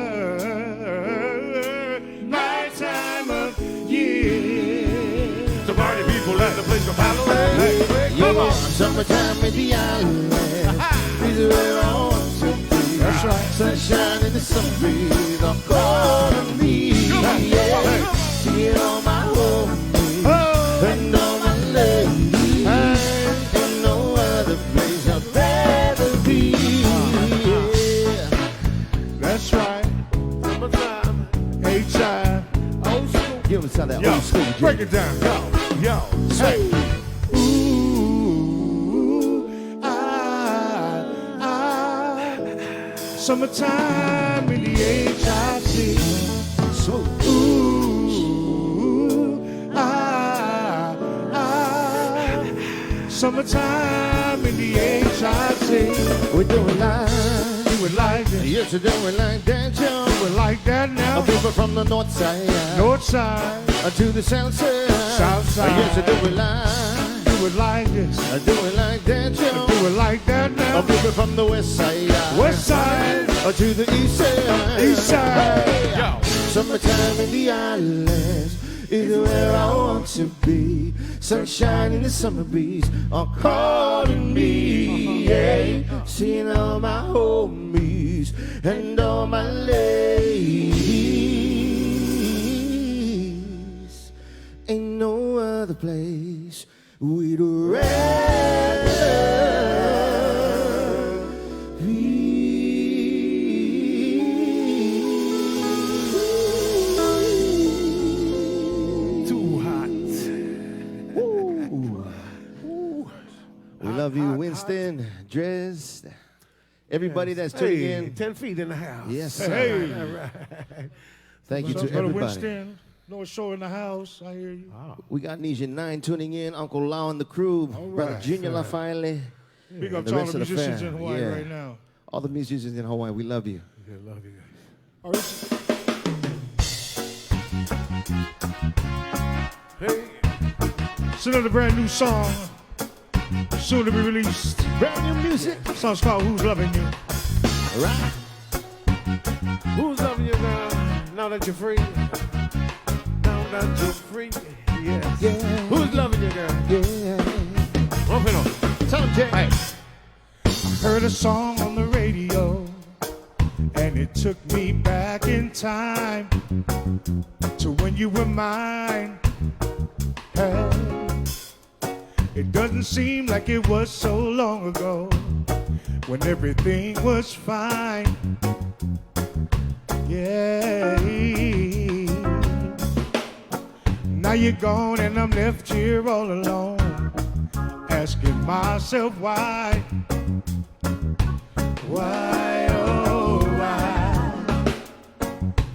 My time of year. So party people at the place of Halloween. Come on. Summertime in the island is where I want to be. That's right. Sunshine in the summer breeze are calling me. Seeing all my homies and all my ladies. Ain't no other place I'd rather be. That's right. Summertime. H.I. Old school. Give us some of that Yo, old school. break it down. Yo. Hey. Summertime in the HIC. Smooth. Summertime in the HIC. We're doing live. Do it like this. Yes, we're doing like that, yo. Do it like that now. People from the north side. North side. To the south side. South side. Yes, I do it live. Do it like this. I do it like that, yo. Do it like that now. People from the west side. West side. To the east side. East side. Yo. Summertime in the islands is where I want to be. Sunshine in the summer breeze are calling me. Yeah. Seeing all my homies and all my ladies. Ain't no other place we'd rather be. We love you, Winston, Drez, everybody that's tuning in. 10 feet in the house. Yes, sir. Hey. All right. Thank you to Brother everybody. Winston, North Shore in the house. I hear you. We got Nisha 9 tuning in, Uncle Lau and the crew, Brother right, Junior LaFaile. Big up the to all rest the of the musicians fam. in Hawaii Yeah. right now. All the musicians in Hawaii, we love you. I love you guys. All right. Hey. It's another brand new song, soon to be released. Brand new music. Song's called Who's Loving You. All right. Who's loving you now? Now that you're free. Now that you're free. Yes. Yeah. Who's loving you, girl? Yeah. Open up. Tell them, Jay. Hey. Heard a song on the radio, and it took me back in time to when you were mine. Hey, it doesn't seem like it was so long ago when everything was fine. Yeah. Now you're gone and I'm left here all alone, asking myself why. Why, oh, why?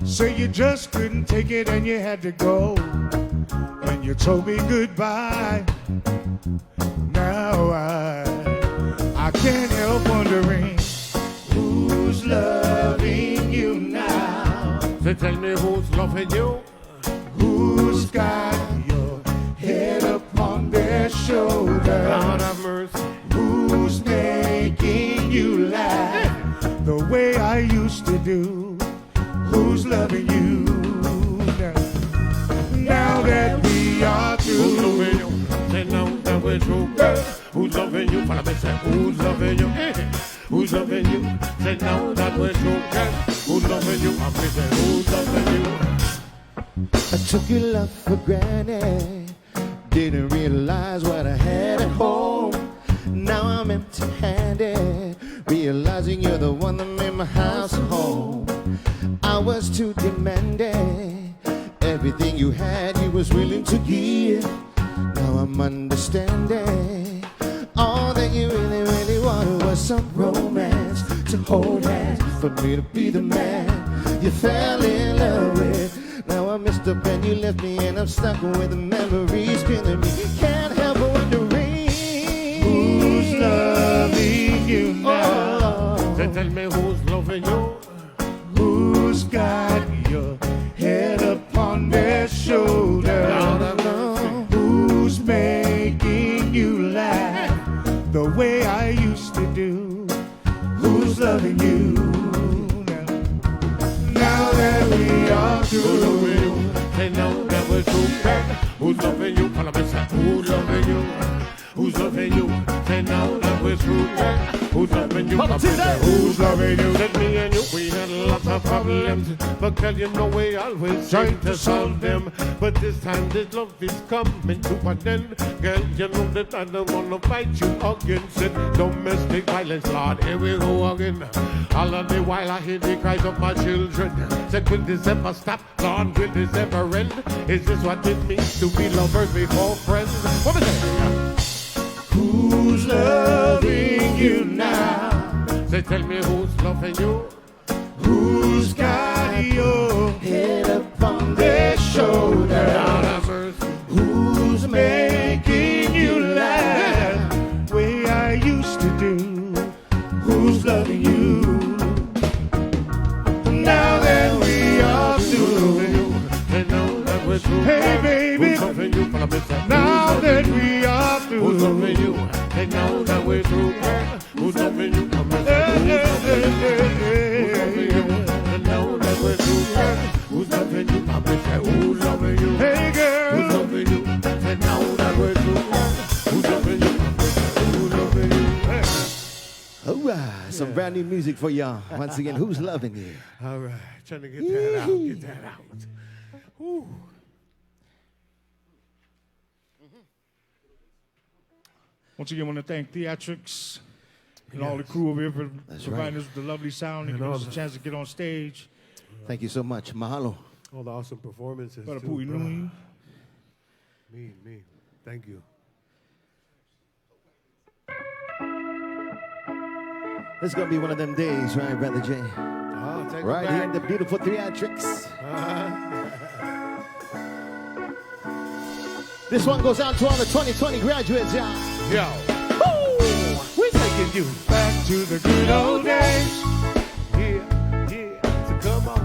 Say you just couldn't take it and you had to go, and you told me goodbye. Now I can't help wondering who's loving you now. So tell me who's loving you? Who's got your head upon their shoulder? God have mercy. Who's making you laugh the way I used to do? Who's loving you now that we are Who's through? loving you? Say now that we're through, girl. Who's loving you? Follow me say, who's loving you? Who's loving you? Say now that we're true, girl. Who's loving you? I say, who's loving you? I took your love for granted. Didn't realize what I had at home. Now I'm empty-handed, realizing you're the one that made my house a home. I was too demanding. Everything you had, you was willing to give. Now I'm understanding. All that you really, really wanted was some romance, to hold hands, for me to be the man you fell in love with. Now I missed up and you left me, and I'm stuck with the memories killing me. Can't help but wondering Who's loving you now? Oh, Say, tell me who's loving you? Who's got your head upon their shoulder? Who's making you laugh the way I used to do? Who's loving you now that we are Who's through? loving you? Say now that we're true, girl. Who's loving you? Follow me, say, who's loving you? Who's loving you? Say now that we're through, girl. Who's loving you? Who's loving you? Said me and you, we had lots of problems, but girl, you know we always try to solve them. But this time this love is coming to an end. Girl, you know that I don't wanna fight you against it. Domestic violence, Lord, here we go again. All of the while I hear the cries of my children. Said, will this ever stop? Lord, will this ever end? Is this what it means to be lovers before friends? What is it? Who's loving you now? Say, tell me who's loving you? Who's got your head upon their shoulder? Lord have mercy. Who's making you laugh the way I used to do? Who's loving you now that we are through? Say now that we're through. Hey baby, Who's loving you? Follow me, say, now that we are who's loving through. you? Say now that we're through. Who's loving you? Come and Hey, say, hey, who's loving you? hey, Who's loving you? Say now that we're through. Who's loving you? Come and say, who's loving you? hey Who's girl, loving you? Say now that we're through. Who's loving you? Come and say, who's loving you? all right, some brand new music for y'all. Once again, who's loving you? All right, trying to get that out. Get that out. Whew. once again, I want to thank Theatrics and all the crew over here for That's providing right. us with the lovely sound and And giving all us a the- chance to get on stage. Thank you so much. Mahalo. All the awesome performances. Para too, Pui bro. Nui. Me. Thank you. This is going to be one of them days, right, Brother J? Oh, take Right it here back. in the beautiful Theatrics. This one goes out to all the 2020 graduates, y'all. Yo. We're taking you Back to the good old days. yeah. So come on.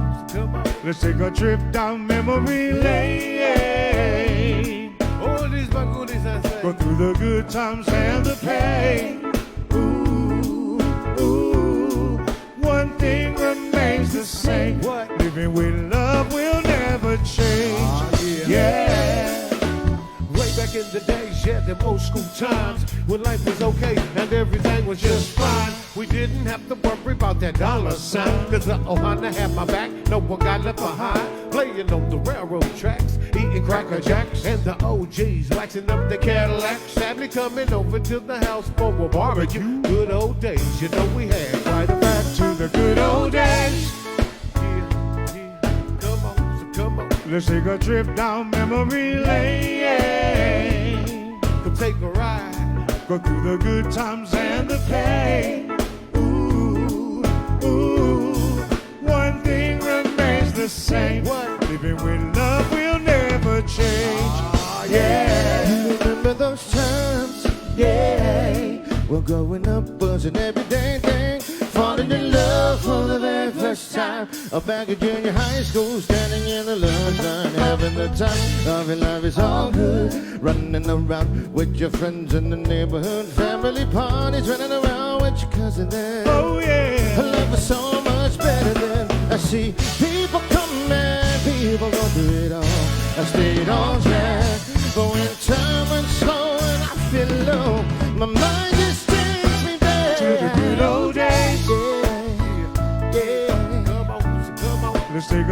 Let's take a trip down memory lane. All these bagulis I say. Go through the good times and the pain. Ooh, ooh. One thing remains the same. What? Living with love will never change. Yeah. Way back in the days, yeah, them old school times when life was okay and everything was just fine. We didn't have to worry about that dollar sign, cause the Ohana had my back, no one got left behind. Playing on the railroad tracks, eating Cracker Jacks, and the OGs waxing up the Cadillacs. Family coming over to the house for a barbecue. Good old days, you know we had quite a Back to the good old days. yeah. Come on. Let's take a trip down memory lane. Come take a ride. Go through the good times and the pain. Ooh, ooh. One thing remains the same. What? Living with love will never change. Yeah. You remember those times? Yeah. We're growing up was an everyday thing. Falling in love for the very first time. Back at junior high school, standing in the lunch line, having the time of your life is all good. Running around with your friends in the neighborhood, family parties, running around with your cousin there. Oh yeah. Love is so much better than I see people come and people go through it all. I stayed on track, but when time went slow and I feel low, my mind is staying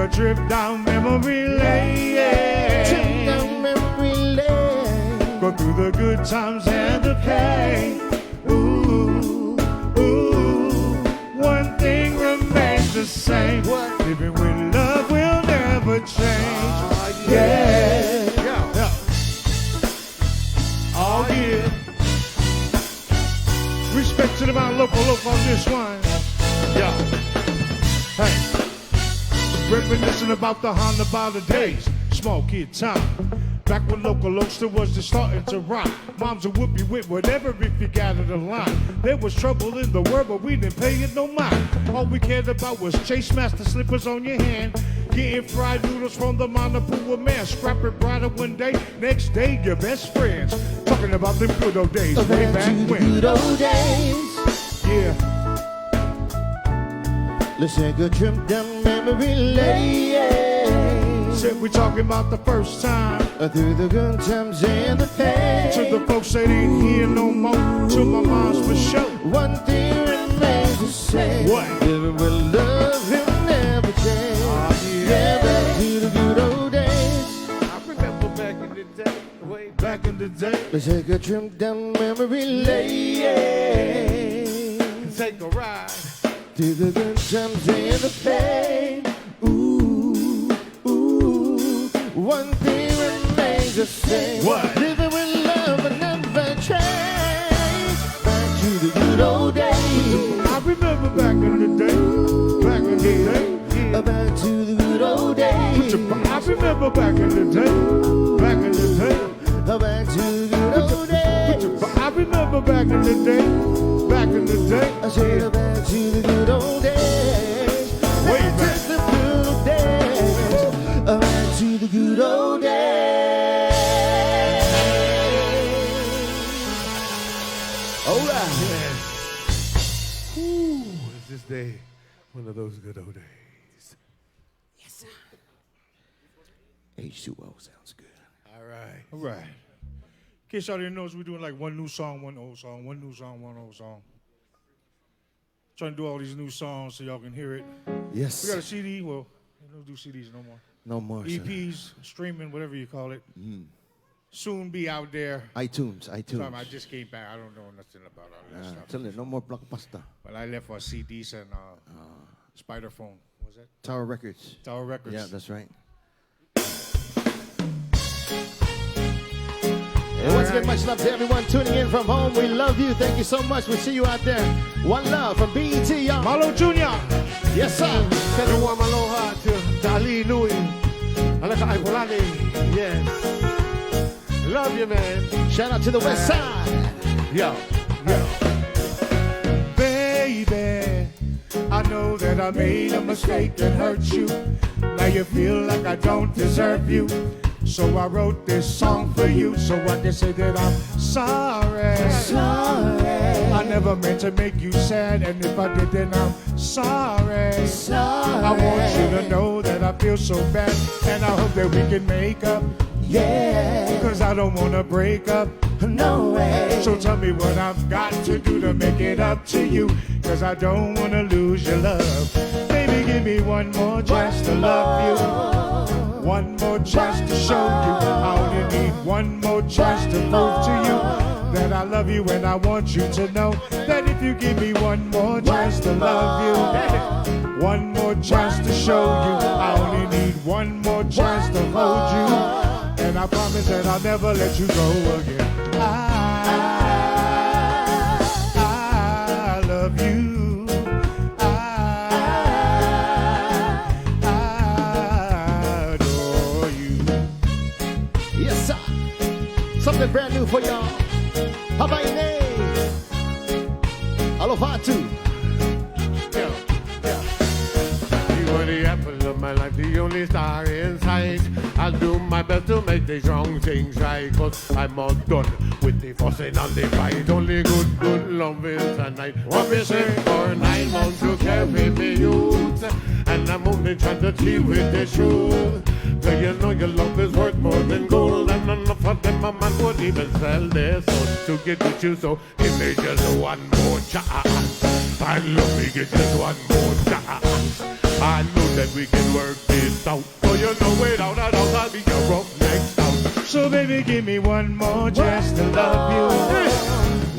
a trip down memory lane. Trip down memory lane. Go through the good times and the pain. Ooh, ooh. One thing remains the same. What? Living with love will never change. Yeah. Yeah. Oh, yeah. Respect to the man, local on this one. Yeah. Hey. Reminiscing about the Honda by the days. Small kid time. Back when local still was just starting to rock. Moms would whoop you with whatever if you gathered a line. There was trouble in the world, but we didn't pay it no mind. All we cared about was Chase Master slippers on your hand. Getting fried noodles from the Manapua man. Scrap it brighter one day, next day your best friends. Talking about them good old days, way back when. Good old days. Yeah. Let's take a trip down memory lane. Said we talking about the first time. Through the good times and the pain. To the folks that ain't here no more. To my moms for sure. One thing remains the same. What? Living with love will never change. Oh, Yeah, back to the good old days. I remember back in the day, way Back in the day. Let's take a trip down memory lane. take a ride. Through the good times and the pain. Ooh, ooh. One thing remains the same. What? Living with love will never change. Back to the good old days. I remember back in the day. Back in the day. Back to the good old days. I remember back in the day. Back in the day. Back to the good old days. I remember back in the day. Back in the day. I said back to the good old days. Way Back back. to the good old days. Back to the good old days. All right. Ooh, is this day one of those good old days? H2O sounds good. All right. All right. In case y'all didn't know, we're doing like one new song, one old song, one new song, one old song. Trying to do all these new songs so y'all can hear it. Yes. We got a CD. Well, we don't do CDs no more. No more. sir. EPs, streaming, whatever you call it. Soon be out there. iTunes. Sorry, I I just came back. I don't know nothing about all that stuff. Tell it, no more blockbuster. But I left for CDs and Spider Phone. What was that? Tower Records. Tower Records. Yeah, that's right. And once again, much love to everyone tuning in from home. We love you. Thank you so much. We see you out there. One love from B.E.T. y'all. Marlo Jr. Yes, sir. Send a warm aloha to Dali Nui. Alaka Aipolani. Yes. Love you, man. Shout out to the West Side. Yo, yo. Baby, I know that I made a mistake and hurt you. Now you feel like I don't deserve you. So I wrote this song for you so I can say that I'm sorry. Sorry. I never meant to make you sad, and if I did, then I'm sorry. Sorry. I want you to know that I feel so bad, and I hope that we can make up. Yeah. Cause I don't wanna break up. No way. So tell me what I've got to do to make it up to you. Cause I don't wanna lose your love. Baby, give me one more chance to love you. One more chance to show you. I only need one more chance to prove to you that I love you, and I want you to know that if you give me one more chance to love you, one more chance to show you, I only need one more chance to hold you, and I promise that I'll never let you go again. I love you. I adore you. Yes, sir. Something brand new for y'all. How about your name? Alovatu. Yo, yo. You are the apple of my life, the only star in sight. I'll do my best to make these wrong things right. Cause I'm all done with the fussing and the fight. Only good love is tonight. What we say for 9 months you carry me youth. And I'm only trying to deal with the truth. Cause you know your love is worth more than gold. And enough of them a man would even sell their soul to get with you. So give me just one more chance. And love me get just one more chance. I know that we can work this out. So you know without a doubt I'll be your roughneck stout. So baby, give me one more chance to love you.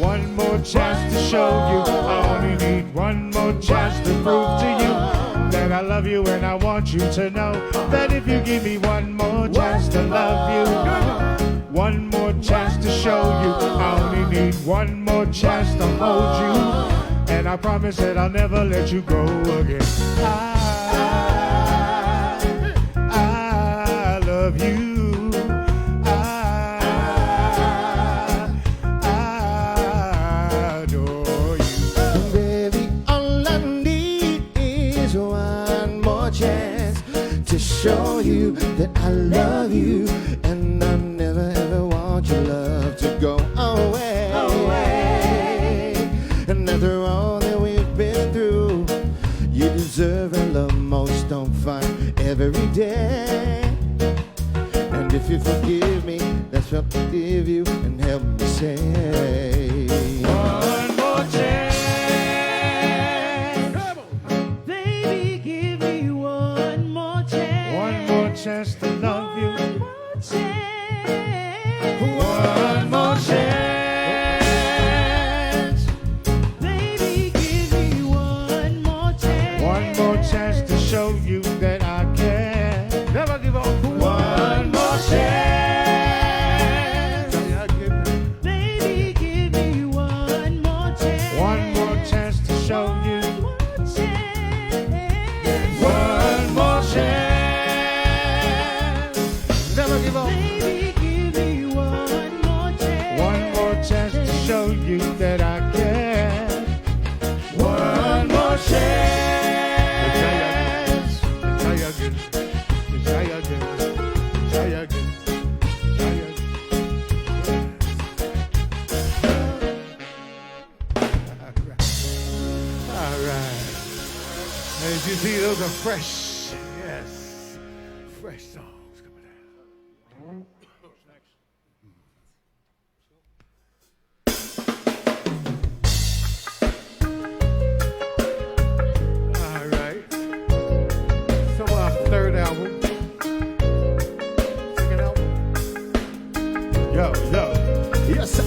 One more chance to show you. I only need one more chance to prove to you that I love you, and I want you to know that if you give me one more chance to love you, one more chance to show you, I only need one more chance to hold you, and I promise that I'll never let you go again. I love you. Show you that I love you, and I never ever want your love to go away. And after all that we've been through, you deserve a love most don't find every day. And if you forgive me, that's what I'll give you, and help me say one more chance. Chance to love you. One more chance. Baby, give me one more chance. One more chance to show you that I can. Never give up. One more chance. Baby, give me one more chance. One more chance to show you. One more chance. Baby, give me one more chance. One more chance to show you that I can. One more chance. Try again. Try again. Try again. Try again. All right. As you see, those are fresh. Yes. Fresh songs. Third album. Second album. Yo. Yes, sir.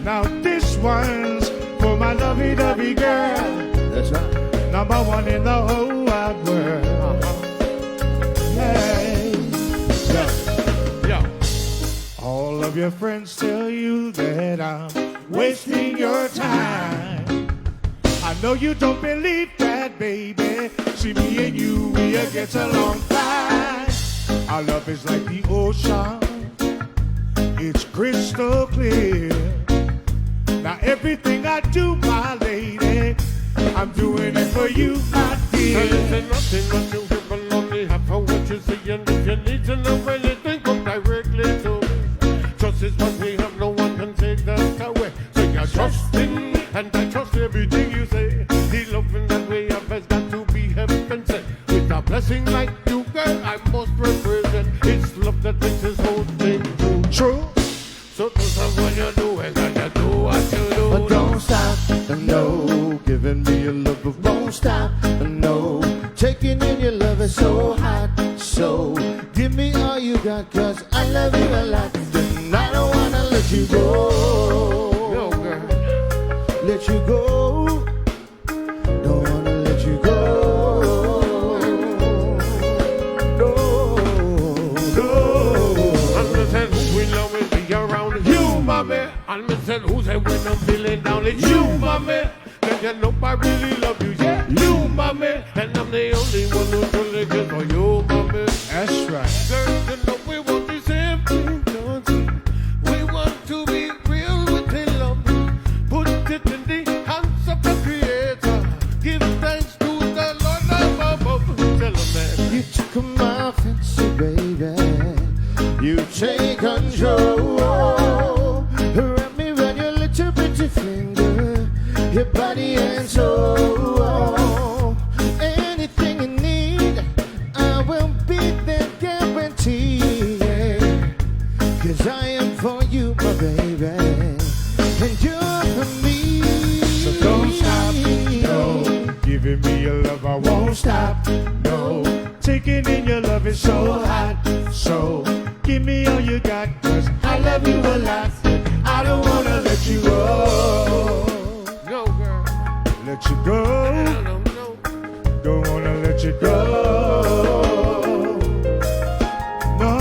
Now this one's for my lovey-dovey girl. That's right. Number one in the whole wide world. Hey. Yo. All of your friends tell you that I'm wasting your time. I know you don't believe that, baby. See, me and you, we get along fine. Our love is like the ocean. It's crystal clear. Now everything I do, my lady, I'm doing it for you, my dear. Listen, nothing but you give, but only half of what you see. And if you need to know anything, come directly to me. Trust is what we have, no one can take that away. So you trust in me, and I trust everything you say. The loving that we have has got to be heaven sent. With a blessing like you, girl, I must represent. It's love that makes this whole thing true. So don't stop what you're doing, and you do what you do. But don't stop, no, giving me your love, but won't stop, no. Taking in your love is so hot, so give me all you got, cause I love you a lot, and I don't wanna let you go. No, girl. Let you go. Don't wanna let you go. No. And me said who will always be around you, mommy. And me said who said when I'm feeling down, it's you, mommy. Cause you know I really love you, yeah, you, mommy. And I'm the only one who truly cares for you, mommy. That's right. Girl, you know we want the same thing, don't we? We want to be real with the love. Put it in the hands of the Creator. Give thanks to the Lord above. Tell him, man. You took my fancy, baby. You take control. Wrap me around your little pretty finger, your body and soul. I won't stop. No, taking in your love is so hot. So give me all you got, 'cause I love you a lot. I don't wanna let you go. No, girl. Let you go. No. Don't wanna let you go. No.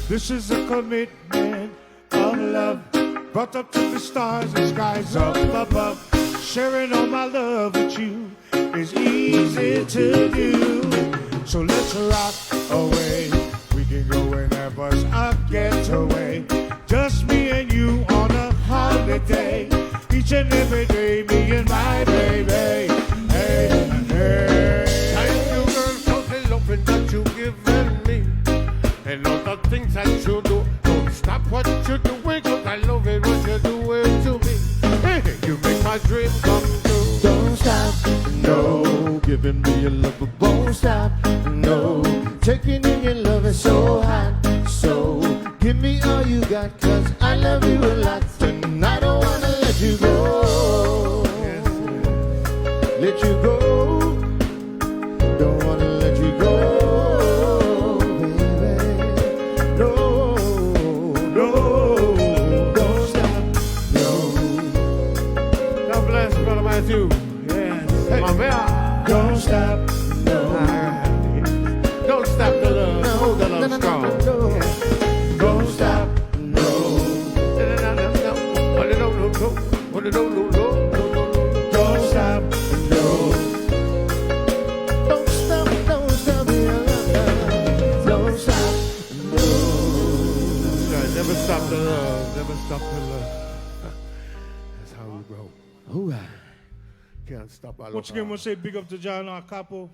This is a commitment of love, brought up to the stars and skies up above. Sharing all my love with you is easy to do. So let's rock away. We can go and have us a getaway. Just me and you on a holiday. Each and every day, me and my baby. Hey, hey. Thank you, girl, for the loving that you given me. And all the things that you do. Don't stop what you're doing, 'cause I love it what you're doing to me. Hey, you make my dream come true. Don't stop, no, giving me your love, but won't stop, no, taking in your love is so hot, so give me all you got, 'cause I love you a lot, and I don't wanna let you go, let you go, don't wanna let you go, baby, no, don't stop, no. God bless, brother Matthew. Yes. Hey. My man. Don't stop, no. Don't stop the love. Hold the love strong. Don't stop, no. Don't stop, no. Don't stop, don't stop, don't stop, no. Never stop the love. Never stop the love. That's how we grow. Ooh, Can't stop our love. Once again, we'll say big up to John Akapo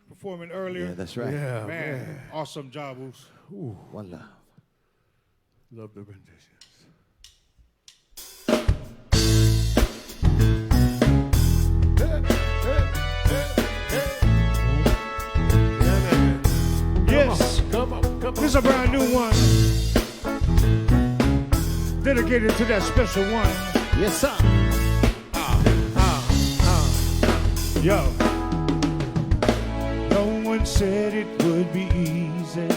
performing earlier. yeah, that's right. Yeah, Man, awesome job, Oos. One love. Love the renditions. Yes, Come on. this is a brand new one. Dedicated to that special one. Yes, sir. Yo. No one said it would be easy.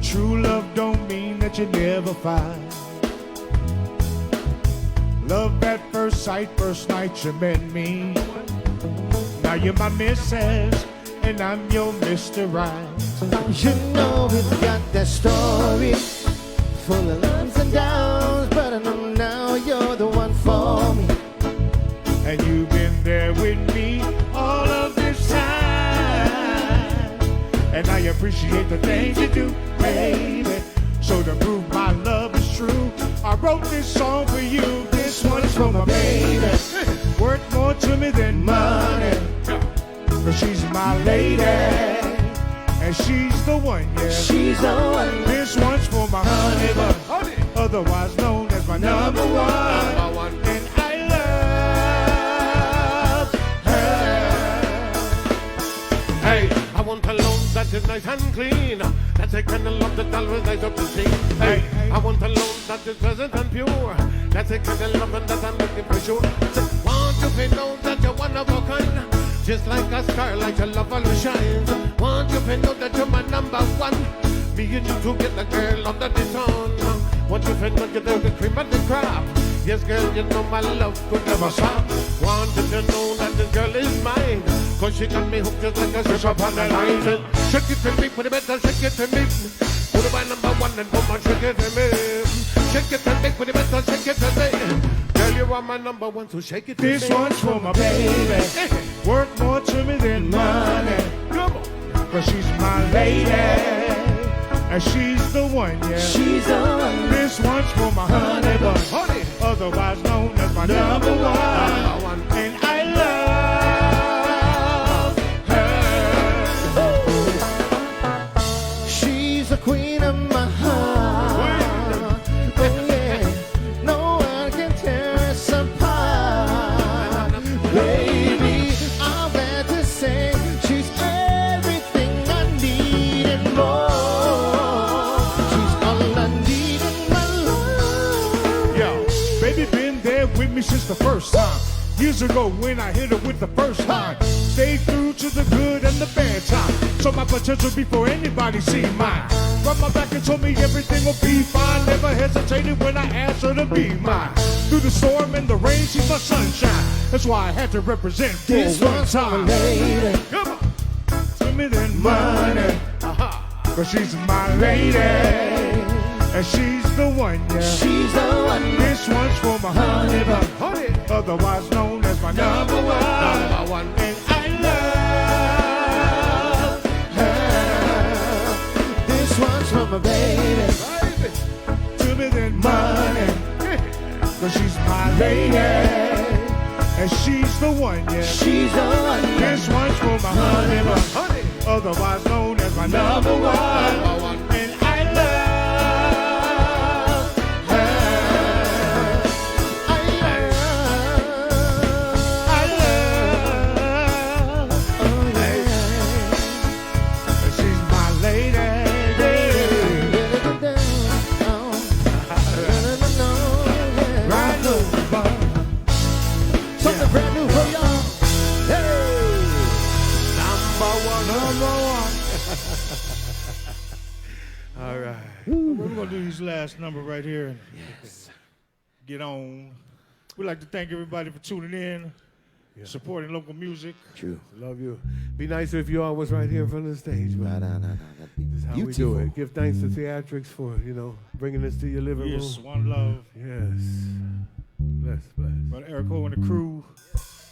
True love don't mean that you never find. Love at first sight, first night you met me. Now you're my missus, and I'm your Mr. Right. You know we've got that story full of ups and downs, but I know now you're the one for me. And you've been there with me all of this time. And I appreciate the things you do, baby. So to prove my love is true, I wrote this song for you. This one's for my baby. Worth more to me than money, 'cause she's my lady. And she's the one, yeah. She's the one. This one's for my honey bun, otherwise known as my number one. And I love her. Hey, I want a love that is nice and clean. That's the kind of love that always nice up to see. Hey, I want a love that is pleasant and pure. That's the kind of love that I'm looking for sure. So, want you to know that you're one of a kind. Just like a star, like your love always shines. Want you to know that you're my number one. Me and you together, girl, under the sun. Want you to know you're the cream of the crop. Yes, girl, you know my love could never stop. Want you to know that this girl is mine. 'Cause she got me hooked just like a strip upon the line. Shake it to me, put it better, shake it to me. Put it by number one and put my shake it to me. Shake it to me, put it better, shake it to me. Girl, you are my number one, so shake it to me. This one's for my baby. Worth more to me than money. Come on. 'Cause she's my lady. And she's the one, yeah. She's the one. This one's for my honey bun, Honey. otherwise known as my number one. And I love her. She's the queen of my heart. Oh yeah, no one can tear us apart. Baby, I'm glad to say she's everything I need and more. She's all I need in my life. Yo, baby been there with me since the first time. Years ago when I hit her with the first line. Stayed through to the good and the bad time. Saw my potential before anybody seen mine. Rub my back and told me everything will be fine. Never hesitated when I asked her to be mine. Through the storm and the rain, she's my sunshine. That's why I had to represent for This one one's time. for a lady. Come on. Give me that money. Cause she's my lady. And she's the one, yeah. She's the one. This one's for my honey bun. Otherwise known as my number one. Number one. And I love her. This one's for my baby. Give me that money. Cause she's my lady. And she's the one, yeah. She's the one. This one's for my honey bun. Otherwise known as my number one. And I love her. I love her. She's my lady. Right over. Something brand new for y'all. Hey! Number one. All right. We're going to do these last number right here and get on. We'd like to thank everybody for tuning in, supporting local music. True. Love you. Be nice if you all was right here in front of the stage. No. This is how we do it. Give thanks to Theatrics for, bringing this to your living Yes, room. one love. Yes. Bless. Brother Erico and the crew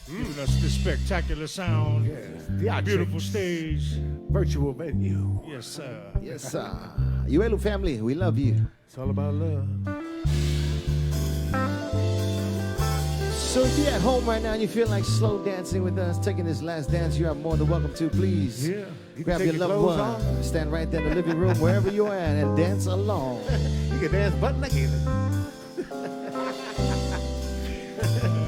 giving us this spectacular sound. Yes. Theatrics. Beautiful stage. Virtual venue. Yes, sir. Yes, sir. Uelu family, we love you. It's all about love. So if you're at home right now and you feel like slow dancing with us, taking this last dance, you are more than welcome to. Please Yeah. You grab can your take your loved clothes one, off. stand right there in the living room, wherever you are at, and dance along. You can dance butt naked.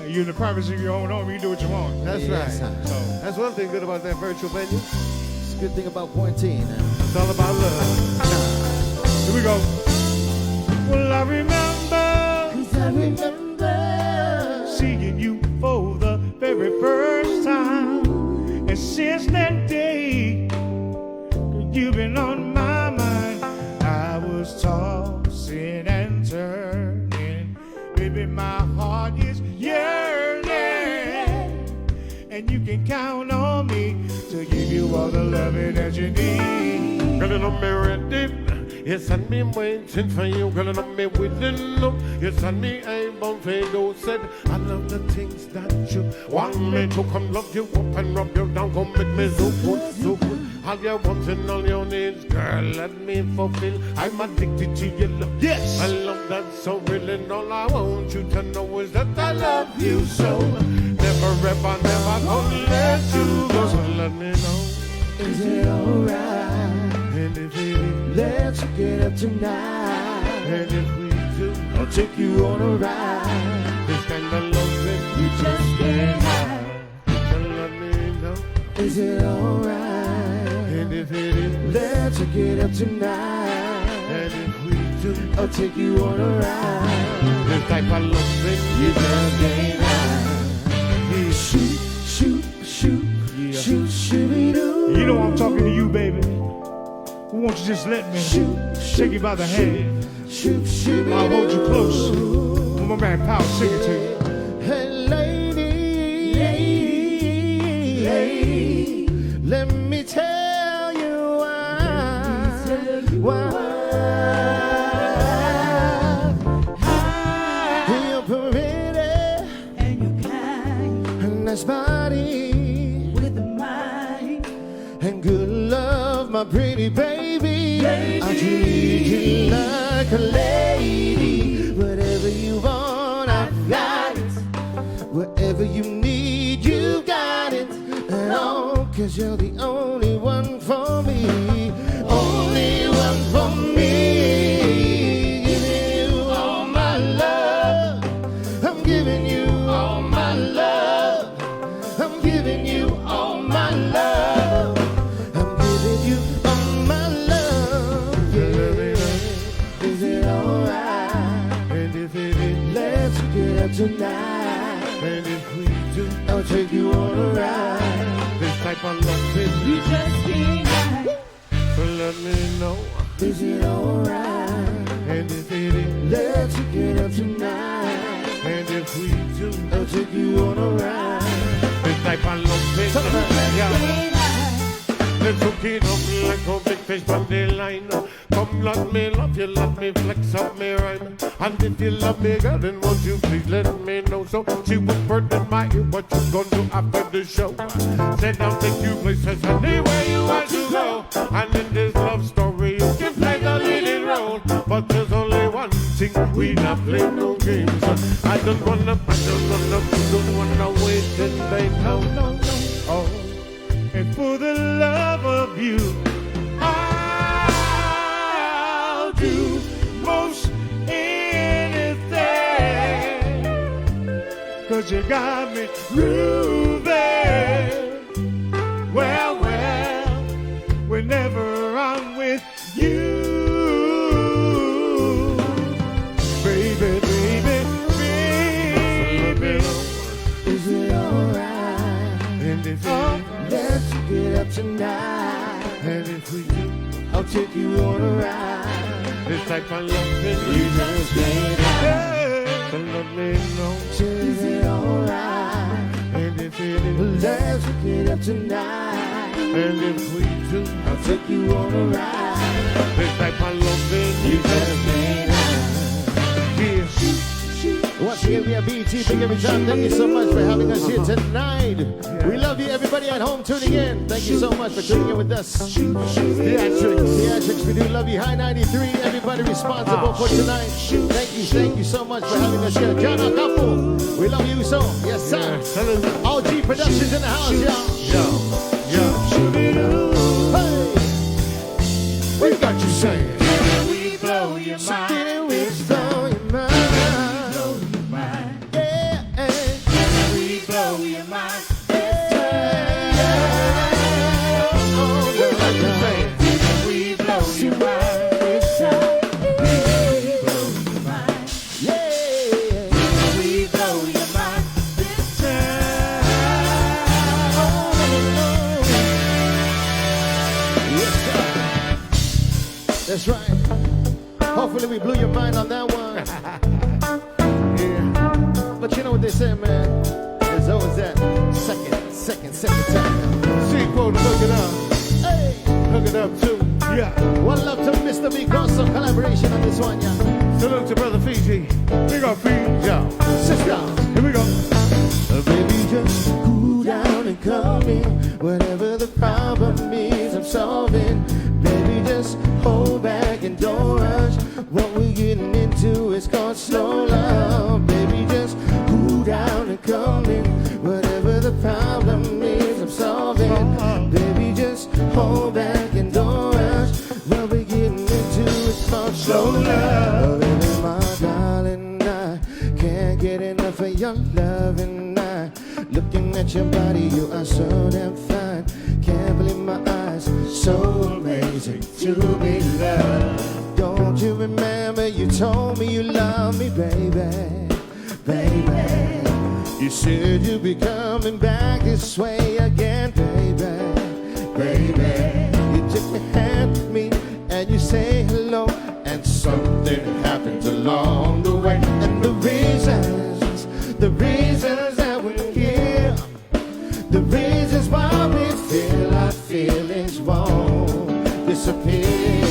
You're in the privacy of your own home. You do what you want. That's Yes, right. sir. So, That's one thing good about that virtual venue. It's a good thing about quarantine. It's all about love. here we go. Well, I remember seeing you for the very first time. And since that day, you've been on my mind. I was tossing and turning. Baby, my heart is yearning. And you can count on me to give you all the loving that you need. Girl, I'm ready. Yes, and me waiting for you. Girl, I'm me willing. Yes, and me able to do. Said, I love the things that you want me to come love you up and rub you down. Come make me so good, so good. All your wants and all your needs, girl, let me fulfill. I'm addicted to your love. Yes. I love that so real, and all I want you to know is that I love you so. Never ever, never gonna let you go. So let me know. Is it alright? And if it is, Let's get up tonight. and if we do, I'll take you on a ride. this kind of love that You just can't hide. so let me know. Is it alright? And if it is, Let's get up tonight. and if we do, I'll take you on a ride. this type of love that You just can't hide. Shoot, shoot, shoot, shoot, shooby-doo. You know I'm talking to you, baby. Won't you just let me Shoot, take you by the hand? shoot, shooby-doo. I'll hold you close. When my man Powell sing it to you. Hey, lady, let me tell you why you're pretty And you're kind and nice body with a mind. and good love, my pretty baby. I treat you like a lady. Whatever you want, I've got it. Whatever you need, you got it. And all, 'cause you're the only one for me. Only one for me. Giving you all my love. I'm giving you all my love. I'm giving you all my love. I'm giving you all my love. Yeah. Is it alright? and if it is, Let's get up tonight. And if we do, I'll take you on a ride. this type of loving, You just can't hide. so let me know. Is it alright? And if it is, Let's get up tonight. and if we do, I'll take you on a ride. this type of loving, yeah. Let's hook it up like a big fish from the line. Come, let me love you, let me flex up me rhyme. And if you love me, girl, then won't you please let me know? So she whispered in my ear, what you gonna do after the show? Said I'll take you places anywhere you want to go. And in this love story, you can play the leading role. But there's only one thing, we not play no games. I don't wanna wait in vain. No, no, no. Oh, and for the love of you, I'll do most anything. 'Cause you got me grooving. Well, well, whenever I'm with you. Baby, baby, baby. Is it alright? And if Let's get up tonight. and if we do, I'll take you on a ride. this type of loving, You just can't hide. so let me know. Is it alright? And if it is, Let's get up tonight. and if we do, I'll take you on a ride. this type of loving, You just can't hide. yeah. Once again, we have B.E.T. Big Every Time. Thank you so much for having us here tonight. We love you, everybody at home tuning in. Thank you so much for tuning in with us. Theatrics, we do love you. High 93, everybody responsible for tonight. Thank you so much for having us here. John Akapo, we love you so. Yes, sir. All G Productions in the house, y'all. Hey, we got you saying. We blow your mind. Didn't we blow your mind? Yeah, We blow your mind. We blow your mind. We blow your mind. That's right. Hopefully we blew your mind on that one. Yeah. But you know what they say, man. There's always that second time. Sequel, hook it up, Hey, hook it up too. Yeah. one love to Mr. B. Some collaboration on this one, yeah. Salute to brother Fiji. Big up, feet. Yo, Sister, Here we go. baby, just cool down and come in. Whatever the problem is, I'm solving. Baby, just hold back and don't rush. What we're getting into is called slow love. Baby, just cool down and come in. Whatever the problem is, I'm solving. Baby, just hold back and don't rush. What we're getting into is called slow love. Baby, my darling, I can't get enough of your loving. I looking at your body, you are so damn fine. Can't believe my eyes, so amazing to be loved. Don't you remember you told me you love me, baby, baby. You said you'd be coming back this way again, baby, baby. You took your hand to me and you say hello, and something happened along the way. And the reasons that we're here, the reasons why we feel our feelings won't disappear.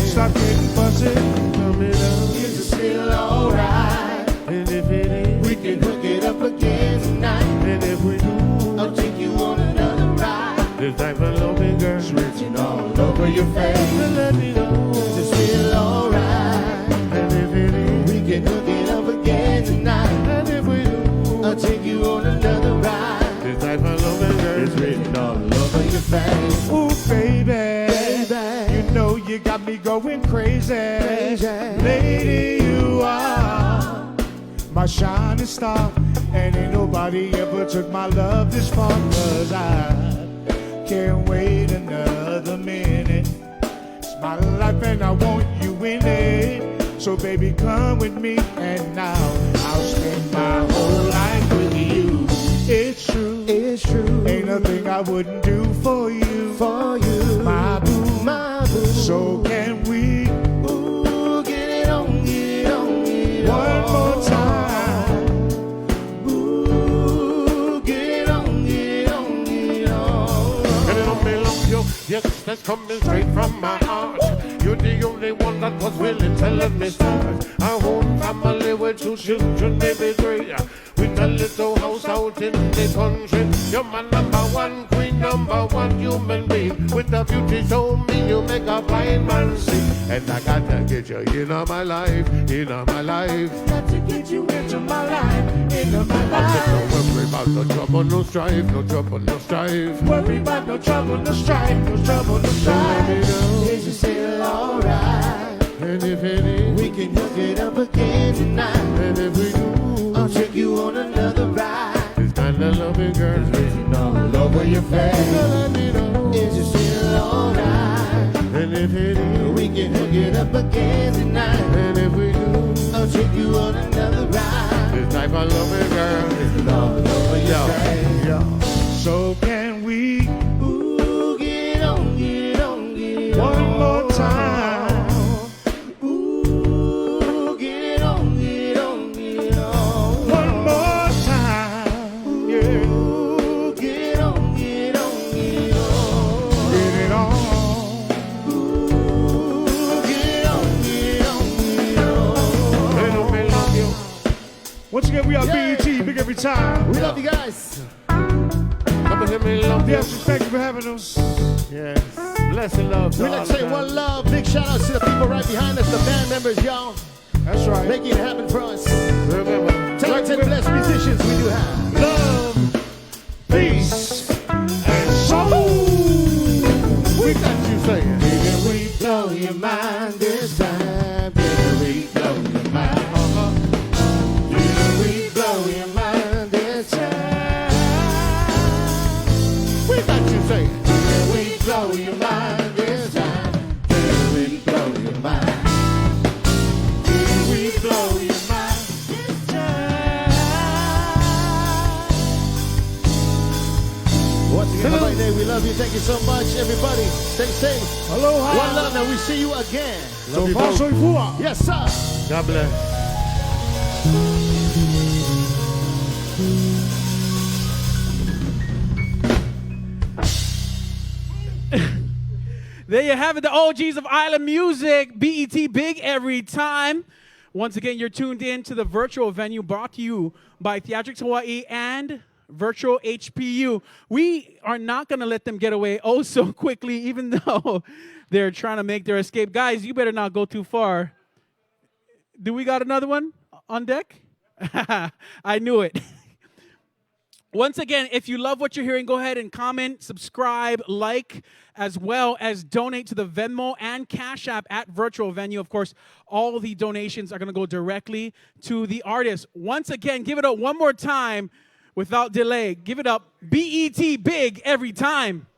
Stop getting fussy. coming up. Is it still alright? And if it is, We can hook it up again tonight. and if we do, I'll take you on another ride. this type of loving girl, Written all over your face. let me know. Is it still alright? And if it is, We can hook it up again tonight. and if we do, I'll take you on another ride. this type of loving girl, It's written all over your face. Ooh, baby. Baby. You know you got me going crazy. Crazy. Lady, you are my shining star. And ain't nobody ever took my love this far. 'Cause I can't wait another minute. It's my life and I want you in it. So baby, come with me and now I'll spend my whole life with you. thing I wouldn't do for you. For you, My boo. my boo. So can we Ooh, get it on, get it on, get it one on. more time? Ooh, get it on, get it on, get it on. Get it on me, love you. Yes, that's coming straight from my heart. You're the only one that was willing to let me start. Our home family with 2 children, maybe 3. With a little house out in the country. You're my number 1 queen, number 1 human being. With a beauty so mean, you make a blind man see. And I gotta get you in my life, in my life. Got to get you into my life, into my I life. said, don't worry about no trouble, no strife, no trouble, no strife. Worry about no trouble, no strife, no trouble, no strife. Is it still alright? And if it is, We can hook it up again tonight. and if we do, I'll take you on another ride. this kind of loving girl, Written all over your face. let me know. Is it still alright? And if it is, We can hook it up again tonight. and if we do, I'll take you on another ride. this type of loving girl, Written all over your face. So can we Ooh, get it on, get it on, get it on. one more time? Ooh, get it on, get it on, get it on. One more time, yeah. Ooh, get it on, get it on, get it on. Get it on. Ooh, get it on, get it on, get it on. they don't me love you. Once again, we are Yeah. B.E.T. Big every time. We love you guys. Come and hear me love you. Yes, thank you for having us. Yes, bless and love. We like to say one love. Big shout out to the people right behind us, the band members, y'all. That's right. Making it happen for us. Remember, Talented, blessed musicians we do have. Love, peace, and soul. we got you saying. Baby, we blow your mind this time. Baby, we blow your mind. Baby, we blow your mind this time. We got you saying. Baby, we blow your mind this time. Baby, we blow your mind. Baby, we blow your mind this time. Once again, everybody, we love you. Thank you so much, everybody. Stay safe. Aloha. One love, and we see you again. So far, so far. Yes, sir. God bless. There you have it, the OGs of Island Music, BET Big Every Time. Once again, you're tuned in to the virtual venue brought to you by Theatrics Hawaii and Virtual HPU. We are not going to let them get away oh so quickly, even though they're trying to make their escape. Guys, you better not go too far. Do we got another one on deck? I knew it. Once again, if you love what you're hearing, go ahead and comment, subscribe, like, as well as donate to the Venmo and Cash App at Virtual Venue. Of course, all the donations are going to go directly to the artist. Once again, give it up one more time without delay. Give it up. B.E.T. Big every time.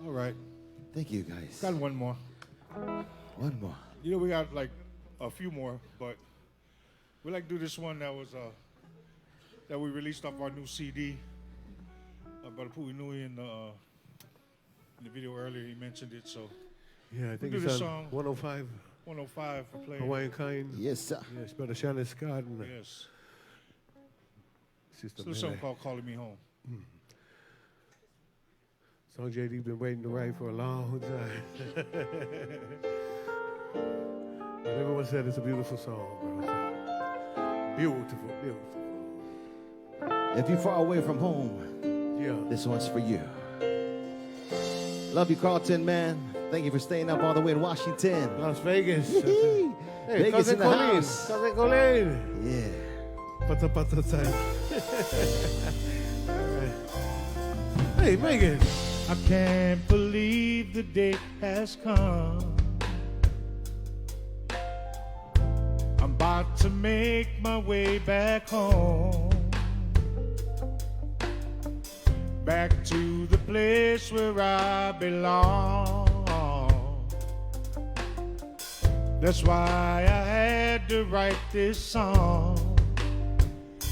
All right. Thank you, guys. Got one more. One more. You know, we got like a few more, but we like to do this one that was that we released off our new CD. Brother Pui Nui in the video earlier, he mentioned it, so Yeah, I think do it's this on song. 105 105 for playing. Hawaiian Kind. Yes, sir. Yes, Brother Shannon Scott and Yes. Sister It's a song Mele. called Calling Me Home. Song JD been waiting to write for a long time. But everyone said it's a beautiful song, bro. Beautiful, beautiful. If you're far away from home, Yeah. this one's for you. Love you, Carlton, man. Thank you for staying up all the way in Washington. Las Vegas. Hey, Vegas Cousin in the Colleen. house. Cousin Colleen. Yeah. Pata pata time. Hey, Megan. I can't believe the day has come. I'm about to make my way back home. Back to the place where I belong. That's why I have had to write this song.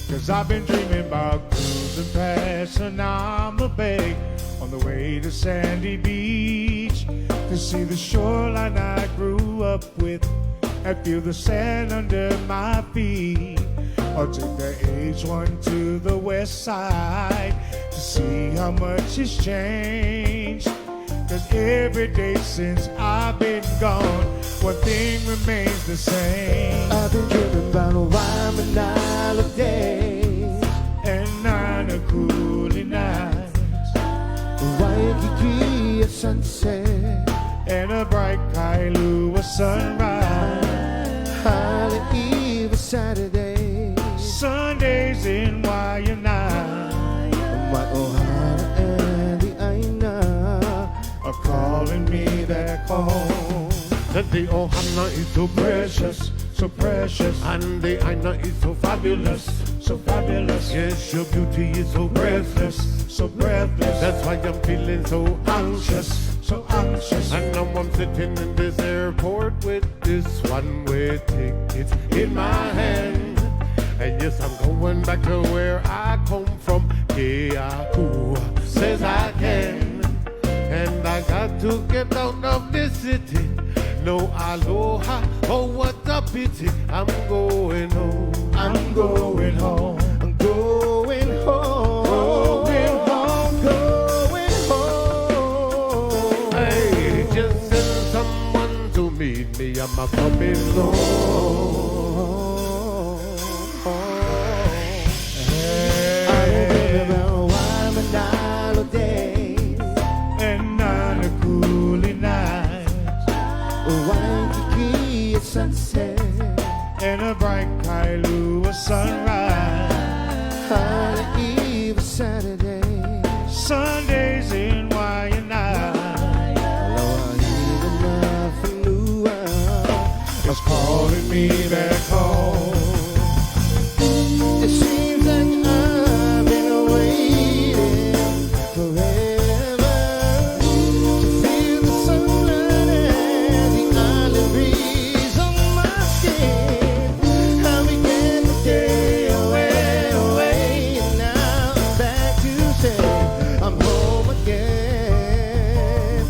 'Cause I've been dreaming about cruising past Sonoma Bay on the way to Sandy Beach to see the shoreline I grew up with and feel the sand under my feet. Or take the H1 to the west side to see how much has changed. 'Cause every day since I've been gone, one thing remains the same. I've been dreaming about a Wyman holiday and 9 coolie nights, Waikiki at sunset and a bright Kailua sunrise. Holly Eve a Saturday, Sundays in Waianae, my Ohana and the Aina are calling me back home. That the Ohana is so precious, so precious, and the Aina is so fabulous, so fabulous. Yes, your beauty is so breathless, so breathless. That's why I'm feeling so anxious, so anxious. And now I'm sitting in this airport with this one-way ticket in my hand. And yes, I'm going back to where I come from. Keaku says I can. And I got to get out of this city. No aloha, oh what a pity. I'm going home. I'm going home. I'm going home. Going home. Going home. Hey, just send someone to meet me. I'm a coming home. Sunset and a bright Kailua sunrise. Holly Eve Saturday, Sundays in Waianae. Aloha Fanua is calling me back home. It seems like I've been waiting forever to feel the sunlight and the island breeze on my skin. How we get the day away, and now I'm back to say I'm home again.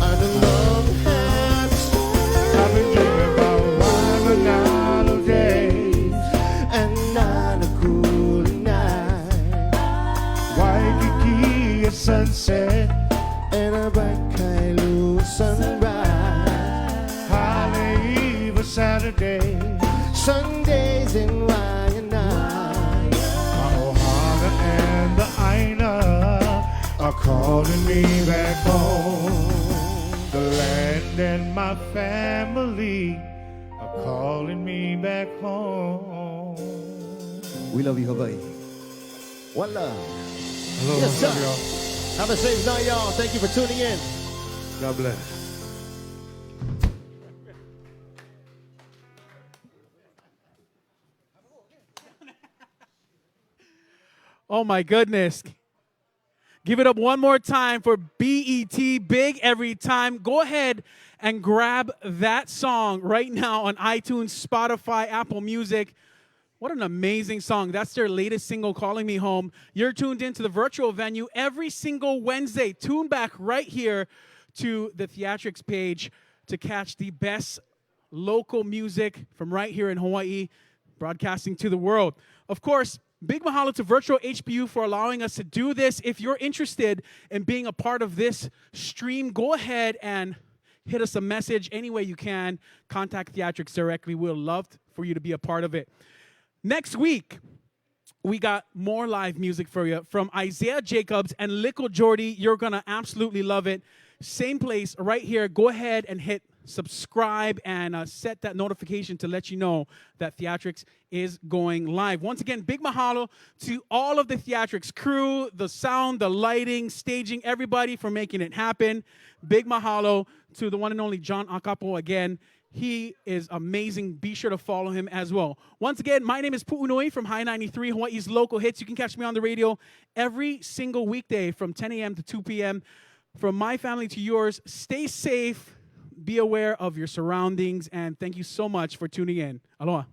I don't know how to start. I've been dreaming about Waianae days and not a cool night. Waikiki at sunset And a bright Kailua sunrise. Holly Eve a Saturday. Sundays in Waianae. My Ohana and the Aina are calling me back home. The land and my family are calling me back home. We love you, Hawaii. One love. Hello, Yes, sir. y'all. Have a safe night, y'all. Thank you for tuning in. God bless. Oh my goodness. Give it up one more time for B.E.T. Big Every Time. Go ahead and grab that song right now on iTunes, Spotify, Apple Music. What an amazing song. That's their latest single, Calling Me Home. You're tuned into the virtual venue every single Wednesday. Tune back right here to the Theatrics page to catch the best local music from right here in Hawaii, broadcasting to the world. Of course, big mahalo to Virtual HBU for allowing us to do this. If you're interested in being a part of this stream, go ahead and hit us a message any way you can. Contact Theatrics directly. We'd love for you to be a part of it. Next week, we got more live music for you from Isaiah Jacobs and Lickle Jordy. You're going to absolutely love it. Same place right here. Go ahead and hit subscribe and set that notification to let you know that Theatrics is going live. Once again, big mahalo to all of the Theatrics crew, the sound, the lighting, staging, everybody for making it happen. Big mahalo to the one and only John Akapo again. He is amazing. Be sure to follow him as well. Once again, my name is Pu'unui from High 93, Hawaii's local hits. You can catch me on the radio every single weekday from 10 a.m. to 2 p.m. From my family to yours, stay safe. be aware of your surroundings, and thank you so much for tuning in. Aloha.